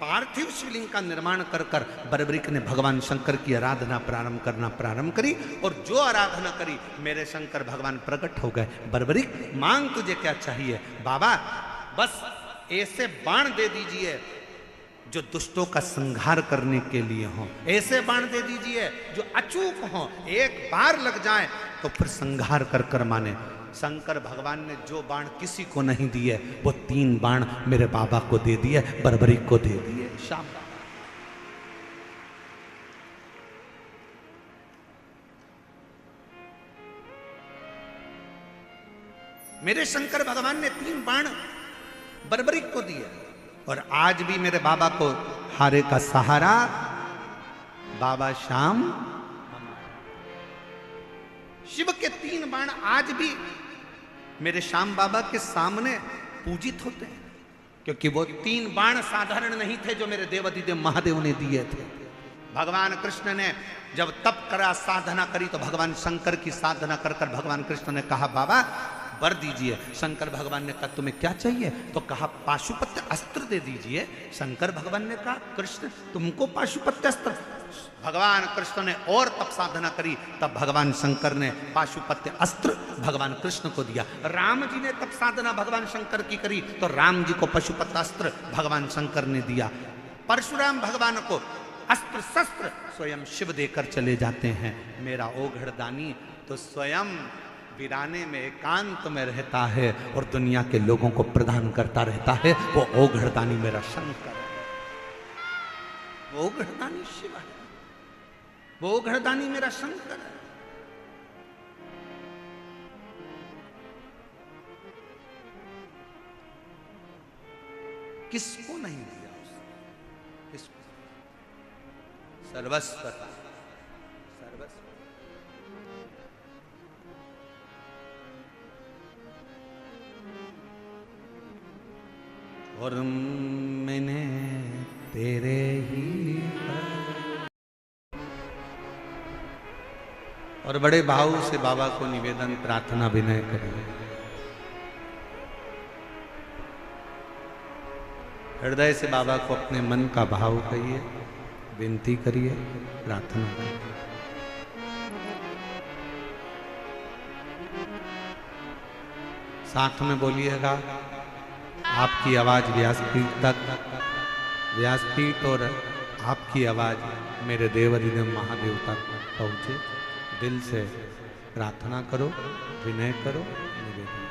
पार्थिव शिवलिंग का निर्माण कर कर बर्बरीक ने भगवान शंकर की आराधना प्रारंभ करी। और जो आराधना करी, मेरे शंकर भगवान प्रकट हो गए। बर्बरीक, मांग तुझे क्या चाहिए? बाबा बस ऐसे बाण दे दीजिए जो दुष्टों का संहार करने के लिए हो, ऐसे बाण दे दीजिए जो अचूक हो, एक बार लग जाए तो फिर संहार कर कर माने। शंकर भगवान ने जो बाण किसी को नहीं दिए, वो 3 बाण मेरे बाबा को दे दिए, बर्बरीक को दे दिए। शाम मेरे शंकर भगवान ने 3 बाण बर्बरीक को दिए। और आज भी मेरे बाबा को हारे का सहारा बाबा श्याम। शिव के 3 बाण आज भी मेरे श्याम बाबा के सामने पूजित होते हैं, क्योंकि वो 3 बाण साधारण नहीं थे जो मेरे देवाधिदेव महादेव ने दिए थे। भगवान कृष्ण ने जब तप करा, साधना करी, तो भगवान शंकर की साधना कर कर भगवान कृष्ण ने कहा, बाबा वर दीजिए। शंकर भगवान ने कहा, तुम्हें क्या चाहिए? तो कहा, पाशुपत्य अस्त्र दे दीजिए। शंकर भगवान ने कहा, कृष्ण तुमको पाशुपत्य अस्त्र? भगवान कृष्ण ने और तप साधना करी, तब भगवान शंकर ने पाशुपत्य अस्त्र भगवान कृष्ण को दिया। राम जी ने तप साधना भगवान शंकर की करी, तो राम जी को पाशुपत्य अस्त्र भगवान शंकर ने दिया। परशुराम भगवान को अस्त्र शस्त्र स्वयं शिव देकर चले जाते हैं। मेरा ओघड़दानी तो स्वयं वीराने में एकांत में रहता है और दुनिया के लोगों को प्रदान करता रहता है। वो ओघड़दानी मेरा शंकर है, वो ओघड़दानी शिव है, वो ओघड़दानी मेरा शंकर है। किसको नहीं दिया उसने, किसको? सर्वस्व का, सर्वस्व। और मैंने तेरे ही और बड़े भाव से बाबा को निवेदन प्रार्थना विनय करिए। हृदय से बाबा को अपने मन का भाव कहिए, विनती करिए, प्रार्थना करिए। साथ में बोलिएगा, आपकी आवाज व्यासपीठ तक, व्यासपीठ और आपकी आवाज मेरे देवाधिदेव महादेव तक पहुंचे। दिल से प्रार्थना करो, विनय करो, निवेदन करो।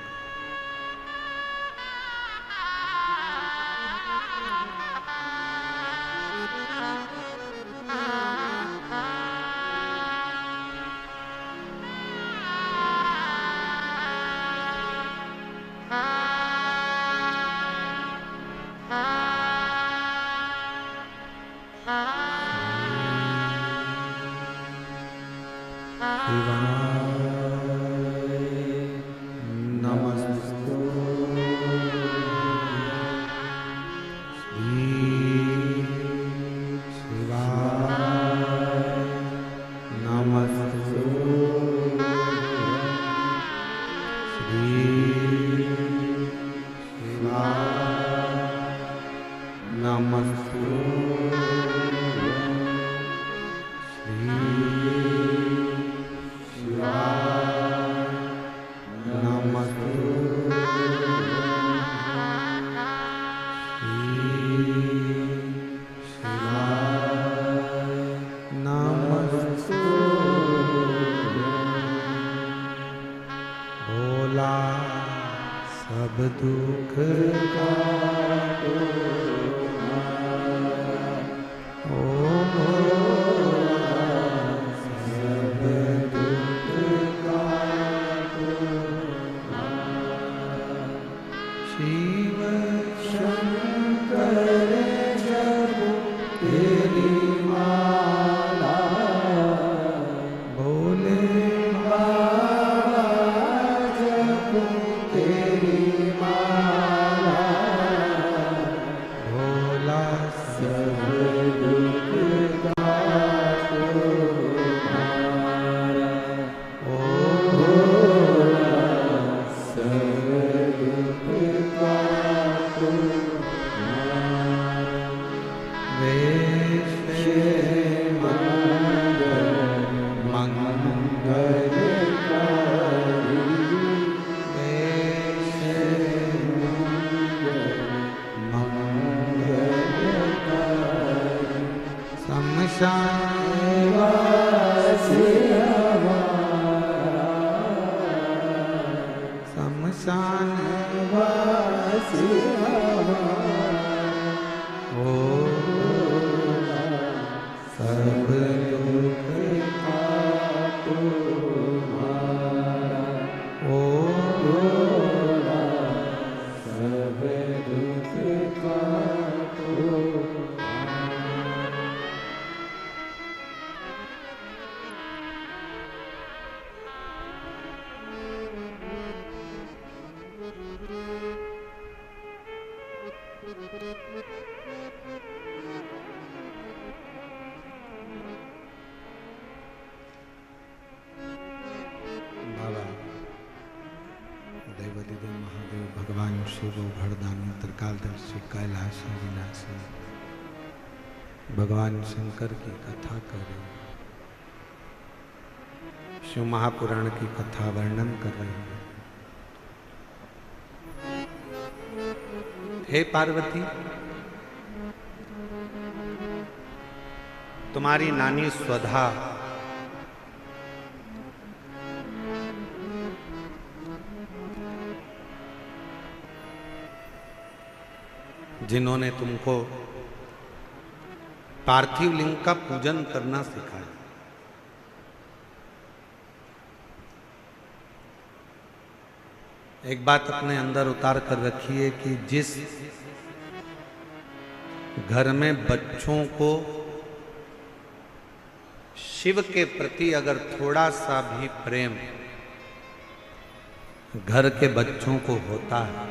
भगवान शंकर की कथा करें, शिव महापुराण की कथा वर्णन कर रहे हैं। हे पार्वती, तुम्हारी नानी स्वधा जिन्होंने तुमको पार्थिव लिंग का पूजन करना सिखाया। एक बात अपने अंदर उतार कर रखिए कि जिस घर में बच्चों को शिव के प्रति अगर थोड़ा सा भी प्रेम घर के बच्चों को होता है,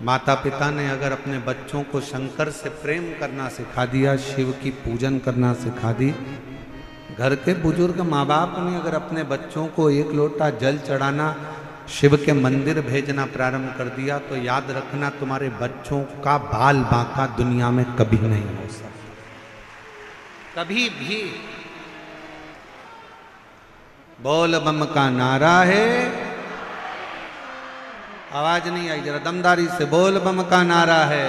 माता पिता ने अगर अपने बच्चों को शंकर से प्रेम करना सिखा दिया, शिव की पूजन करना सिखा दी, घर के बुजुर्ग माँ बाप ने अगर अपने बच्चों को एक लोटा जल चढ़ाना, शिव के मंदिर भेजना प्रारंभ कर दिया, तो याद रखना तुम्हारे बच्चों का बाल बांका दुनिया में कभी नहीं हो सकता, कभी भी। बोल बम का नारा है, आवाज नहीं आई, जरा दमदारी से बोल बम का नारा है।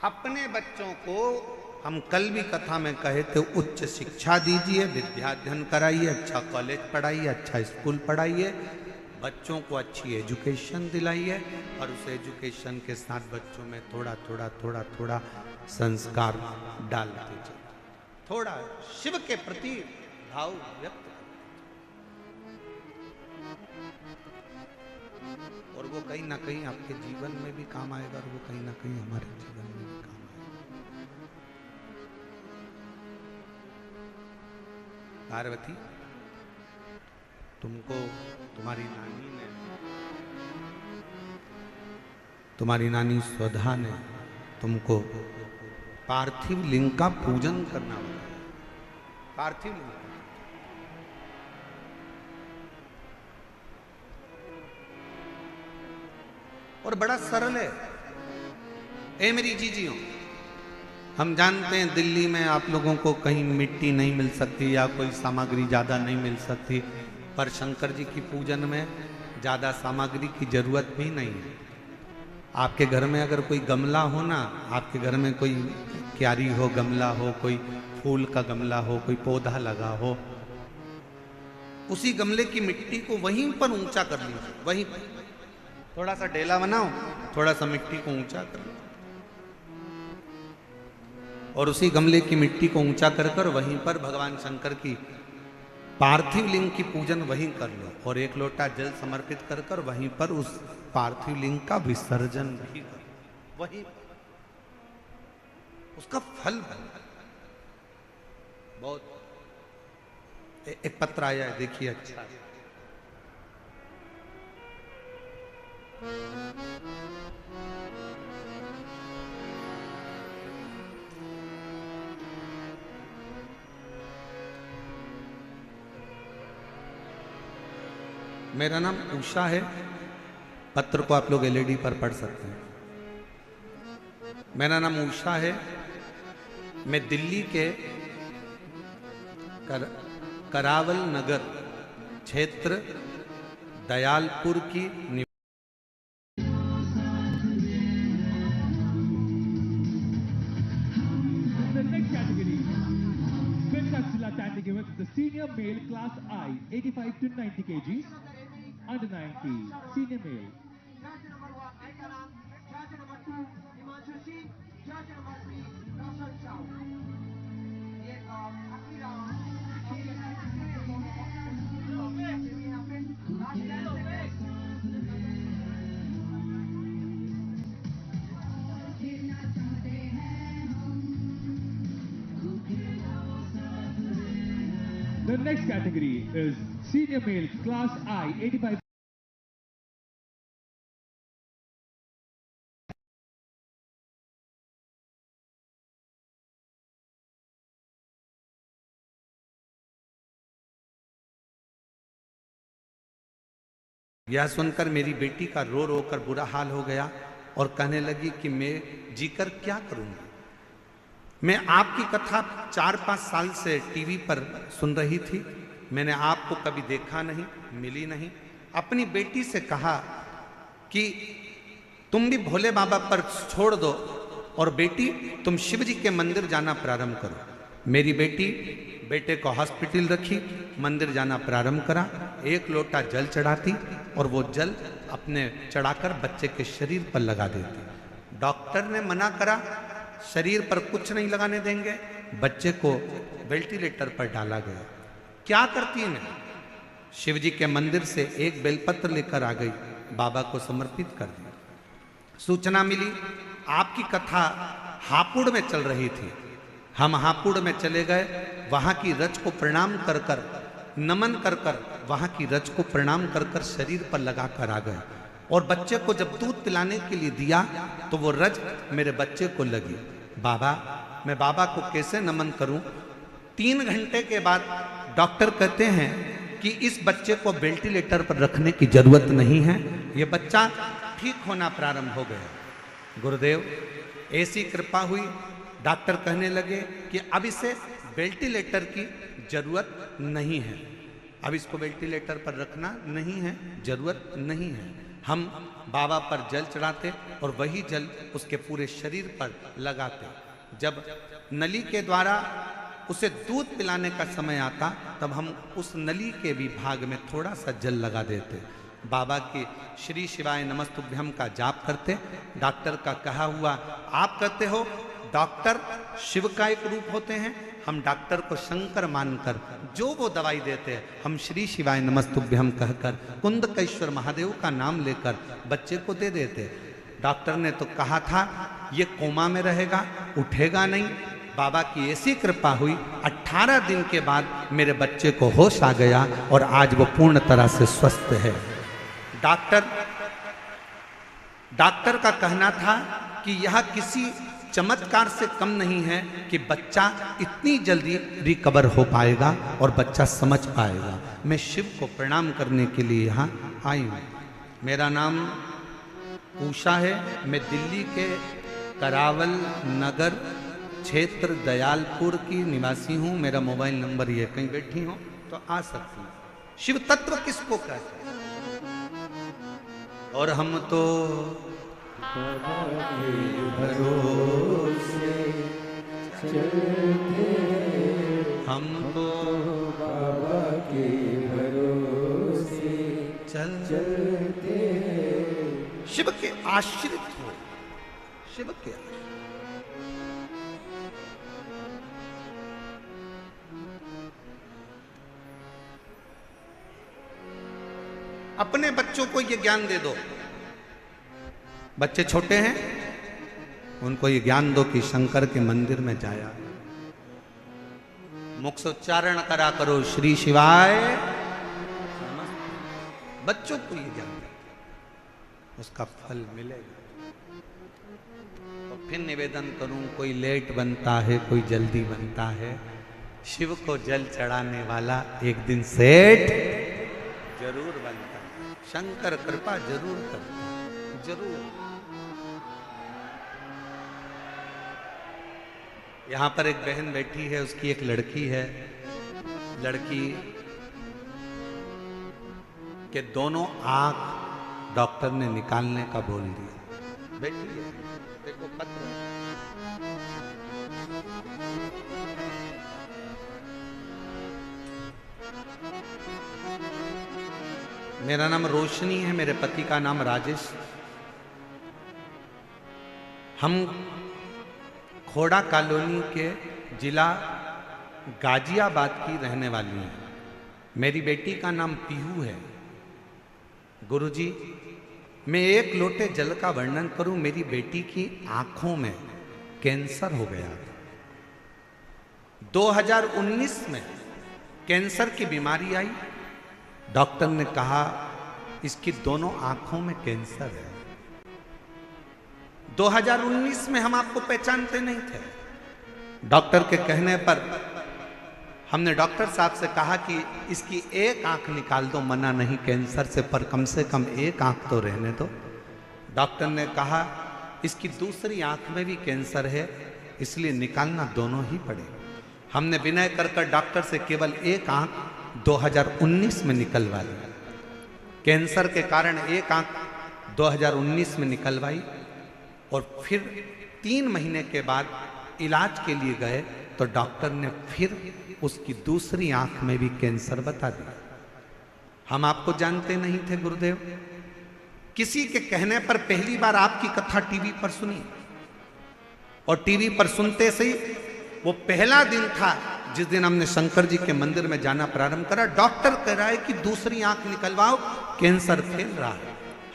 अपने बच्चों को हम कल भी कथा में कहे थे, उच्च शिक्षा दीजिए, विद्याध्ययन कराइए, अच्छा कॉलेज पढ़ाइए, अच्छा स्कूल पढ़ाइए, बच्चों को अच्छी एजुकेशन दिलाइए, और उस एजुकेशन के साथ बच्चों में थोड़ा थोड़ा थोड़ा थोड़ा संस्कार डालते जाइए, थोड़ा शिव के प्रति भाव व्यक्त, और वो कहीं ना कहीं आपके जीवन में भी काम आएगा, और वो कहीं ना कहीं हमारे जीवन में भी काम आएगा। पार्वती, तुमको तुम्हारी नानी स्वधा ने तुमको पार्थिव लिंग का पूजन करना बताया। पार्थिव लिंग और बड़ा सरल है। ए मेरी जीजियों, हम जानते हैं दिल्ली में आप लोगों को कहीं मिट्टी नहीं मिल सकती या कोई सामग्री ज़्यादा नहीं मिल सकती, पर शंकर जी की पूजन में ज़्यादा सामग्री की जरूरत भी नहीं है। आपके घर में अगर कोई गमला हो ना, आपके घर में कोई क्यारी हो, गमला हो, कोई फूल का गमला हो, कोई पौधा लगा हो, उसी गमले की मिट्टी को वहीं पर ऊंचा कर लीजिए, वहीं पर थोड़ा सा डेला बनाओ, थोड़ा सा मिट्टी को ऊंचा कर लो, और उसी गमले की मिट्टी को ऊंचा कर कर वहीं पर भगवान शंकर की पार्थिव लिंग की पूजन वहीं कर लो, और एक लोटा जल समर्पित कर कर वहीं पर उस पार्थिव लिंग का विसर्जन भी करो, वहीं उसका फल बहुत। एक पत्र आया है, देखिए, अच्छा मेरा नाम उषा है। पत्र को आप लोग एलईडी पर पढ़ सकते हैं। मेरा नाम उषा है। मैं दिल्ली के करावल नगर क्षेत्र दयालपुर की Given the senior male class I 85 to 90 kgs, under 90 senior male. Judge number 1 Aikaram, judge number 2 Himanshu Singh, judge number 3 Roshan Chow. ये Akira The next category is senior male class I 85. यह सुनकर मेरी बेटी का रो रो कर बुरा हाल हो गया और कहने लगी कि मैं जीकर क्या करूंगी। मैं आपकी कथा 4-5 साल से टीवी पर सुन रही थी, मैंने आपको कभी देखा नहीं, मिली नहीं। अपनी बेटी से कहा कि तुम भी भोले बाबा पर छोड़ दो और बेटी तुम शिव जी के मंदिर जाना प्रारंभ करो। मेरी बेटी बेटे को हॉस्पिटल रखी, मंदिर जाना प्रारंभ करा, 1 लोटा जल चढ़ाती और वो जल अपने चढ़ाकर बच्चे के शरीर पर लगा देती। डॉक्टर ने मना करा, शरीर पर कुछ नहीं लगाने देंगे। बच्चे को वेंटिलेटर पर डाला गया। क्या करती ने? शिव जी के मंदिर से एक बेलपत्र लेकर आ गई, बाबा को समर्पित कर दिया। सूचना मिली आपकी कथा हापुड़ में चल रही थी। हम हापुड़ में चले गए, वहां की रज को प्रणाम कर कर, नमन कर कर, वहां की रज को प्रणाम कर कर शरीर पर लगा कर आ गए। और बच्चे को जब दूध पिलाने के लिए दिया तो वो रज मेरे बच्चे को लगी। बाबा, मैं बाबा को कैसे नमन करूं? 3 घंटे के बाद डॉक्टर कहते हैं कि इस बच्चे को वेंटिलेटर पर रखने की जरूरत नहीं है, ये बच्चा ठीक होना प्रारंभ हो गया। गुरुदेव, ऐसी कृपा हुई, डॉक्टर कहने लगे कि अब इसे वेंटिलेटर की जरूरत नहीं है, अब इसको वेंटिलेटर पर रखना नहीं है, जरूरत नहीं है। हम बाबा पर जल चढ़ाते और वही जल उसके पूरे शरीर पर लगाते। जब नली के द्वारा उसे दूध पिलाने का समय आता तब हम उस नली के भी भाग में थोड़ा सा जल लगा देते। बाबा की श्री शिवाय नमस्तुभ्यम का जाप करते। डॉक्टर का कहा हुआ आप कहते हो, डॉक्टर शिव का एक रूप होते हैं, हम डॉक्टर को शंकर मानकर जो वो दवाई देते हैं हम श्री शिवाय नमस्तुभ्यम कहकर कुंदकेश्वर महादेव का नाम लेकर बच्चे को दे देते। डॉक्टर ने तो कहा था ये कोमा में रहेगा, उठेगा नहीं। बाबा की ऐसी कृपा हुई, 18 दिन के बाद मेरे बच्चे को होश आ गया और आज वो पूर्ण तरह से स्वस्थ है। डॉक्टर का कहना था कि यह किसी चमत्कार से कम नहीं है कि बच्चा इतनी जल्दी रिकवर हो पाएगा और बच्चा समझ पाएगा। मैं शिव को प्रणाम करने के लिए यहाँ आई हूँ। मेरा नाम उषा है, मैं दिल्ली के करावल नगर क्षेत्र दयालपुर की निवासी हूँ। मेरा मोबाइल नंबर ये, कहीं बैठी हो तो आ सकती हूँ। शिव तत्व किसको कहते हैं? और हम तो भरोसे चलते, हम तो बाबा के भरोसे चलते, शिव के आश्रित हो, शिव के आश्रित। अपने बच्चों को ये ज्ञान दे दो। बच्चे छोटे हैं, उनको ये ज्ञान दो कि शंकर के मंदिर में जाया, मुख से उच्चारण करा करो श्री शिवाय। बच्चों को ये ज्ञान दो, उसका फल मिलेगा। तो फिर निवेदन करूं, कोई लेट बनता है, कोई जल्दी बनता है। शिव को जल चढ़ाने वाला एक दिन सेठ जरूर बनता है। शंकर कृपा जरूर करता है, जरूर। यहां पर एक बहन बैठी है, उसकी एक लड़की है। लड़की के दोनों आंख डॉक्टर ने निकालने का बोल दिया। बैठी है, देखो पत्र। मेरा नाम रोशनी है, मेरे पति का नाम राजेश। हम खोड़ा कॉलोनी के जिला गाजियाबाद की रहने वाली हैं। मेरी बेटी का नाम पीहू है। गुरुजी, मैं 1 लोटे जल का वर्णन करूं। मेरी बेटी की आंखों में कैंसर हो गया। 2019 में कैंसर की बीमारी आई। डॉक्टर ने कहा इसकी दोनों आंखों में कैंसर है। 2019 में हम आपको पहचानते नहीं थे। डॉक्टर के कहने पर हमने डॉक्टर साहब से कहा कि इसकी एक आंख निकाल दो, मना नहीं कैंसर से, पर कम से कम एक आंख तो रहने दो। डॉक्टर ने कहा इसकी दूसरी आंख में भी कैंसर है, इसलिए निकालना दोनों ही पड़े। हमने विनय कर डॉक्टर से केवल एक आंख 2019 में निकलवा ली। कैंसर के कारण एक आंख 2019 में निकलवाई और फिर 3 महीने के बाद इलाज के लिए गए तो डॉक्टर ने फिर उसकी दूसरी आंख में भी कैंसर बता दिया। हम आपको जानते नहीं थे गुरुदेव, किसी के कहने पर पहली बार आपकी कथा टीवी पर सुनी और टीवी पर सुनते से ही वो पहला दिन था जिस दिन हमने शंकर जी के मंदिर में जाना प्रारंभ करा। डॉक्टर कह रहा है कि दूसरी आंख निकलवाओ, कैंसर फैल रहा है।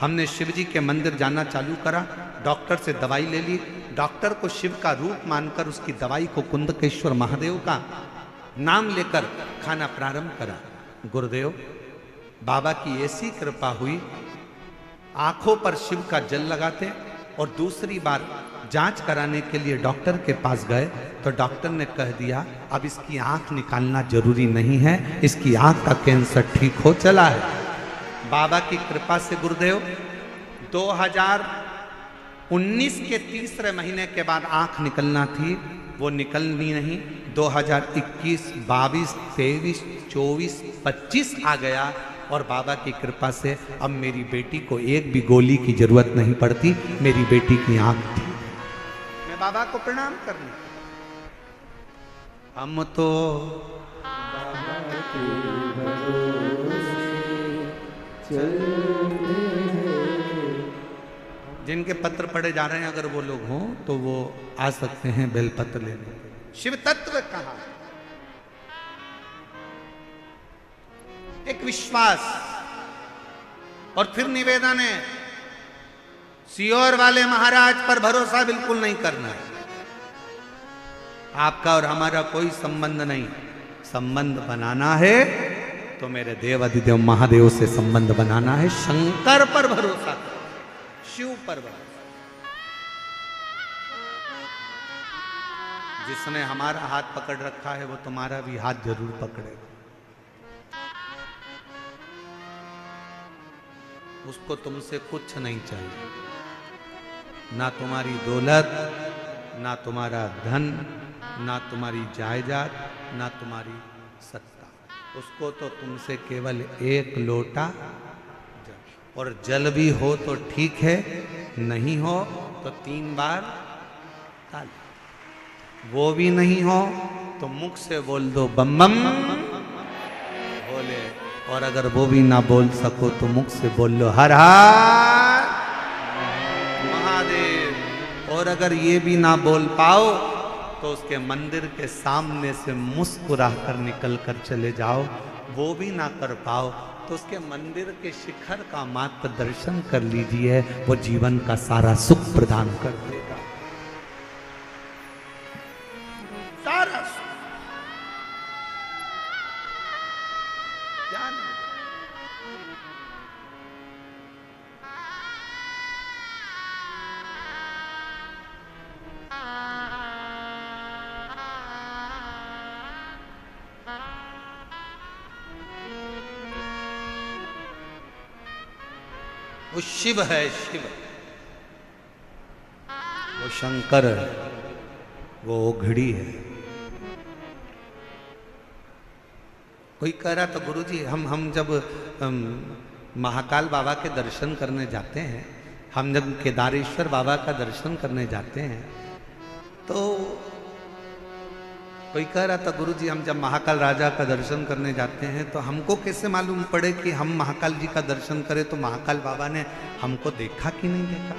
हमने शिव जी के मंदिर जाना चालू करा, डॉक्टर से दवाई ले ली। डॉक्टर को शिव का रूप मानकर उसकी दवाई को कुंदकेश्वर महादेव का नाम लेकर खाना प्रारंभ करा। गुरुदेव बाबा की ऐसी कृपा हुई, आंखों पर शिव का जल लगाते और दूसरी बार जांच कराने के लिए डॉक्टर के पास गए तो डॉक्टर ने कह दिया अब इसकी आंख निकालना जरूरी नहीं है, इसकी आंख का कैंसर ठीक हो चला है। बाबा की कृपा से गुरुदेव 2019 के तीसरे महीने के बाद आंख निकलना थी, वो निकलनी नहीं। 2021, 22, 23, 24, 25 आ गया और बाबा की कृपा से अब मेरी बेटी को एक भी गोली की जरूरत नहीं पड़ती, मेरी बेटी की आंख थी। मैं बाबा को प्रणाम करने, हम तो बाबा के भरोसे चलते हैं। जिनके पत्र पढ़े जा रहे हैं अगर वो लोग हों तो वो आ सकते हैं बेलपत्र लेने। शिव तत्व कहा, एक विश्वास और फिर निवेदन है, सीहोर वाले महाराज पर भरोसा बिल्कुल नहीं करना है। आपका और हमारा कोई संबंध नहीं, संबंध बनाना है तो मेरे देव अधिदेव महादेव से संबंध बनाना है। शंकर पर भरोसा करो, शिव पर भरोसा। जिसने हमारा हाथ पकड़ रखा है वो तुम्हारा भी हाथ जरूर पकड़ेगा। उसको तुमसे कुछ नहीं चाहिए, ना तुम्हारी दौलत, ना तुम्हारा धन, ना तुम्हारी जायदाद, ना तुम्हारी सत्ता। उसको तो तुमसे केवल एक लोटा जल, और जल भी हो तो ठीक है, नहीं हो तो 3 बार ताली। वो भी नहीं हो तो मुख से बोल दो बम बम बोले, और अगर वो भी ना बोल सको तो मुख से बोल लो हर हर महादेव। और अगर ये भी ना बोल पाओ तो उसके मंदिर के सामने से मुस्कुरा कर निकल कर चले जाओ। वो भी ना कर पाओ तो उसके मंदिर के शिखर का मात्र दर्शन कर लीजिए, वो जीवन का सारा सुख प्रदान कर देगा, सारा सुख। वो शिव है, शिव, वो शंकर है, वो ओघड़ी है। कोई कह रहा तो गुरुजी हम जब महाकाल बाबा के दर्शन करने जाते हैं, हम जब केदारेश्वर बाबा का दर्शन करने जाते हैं, तो कोई कह रहा था गुरुजी हम जब महाकाल राजा का दर्शन करने जाते हैं तो हमको कैसे मालूम पड़े कि हम महाकाल जी का दर्शन करें, तो महाकाल बाबा ने हमको देखा कि नहीं देखा।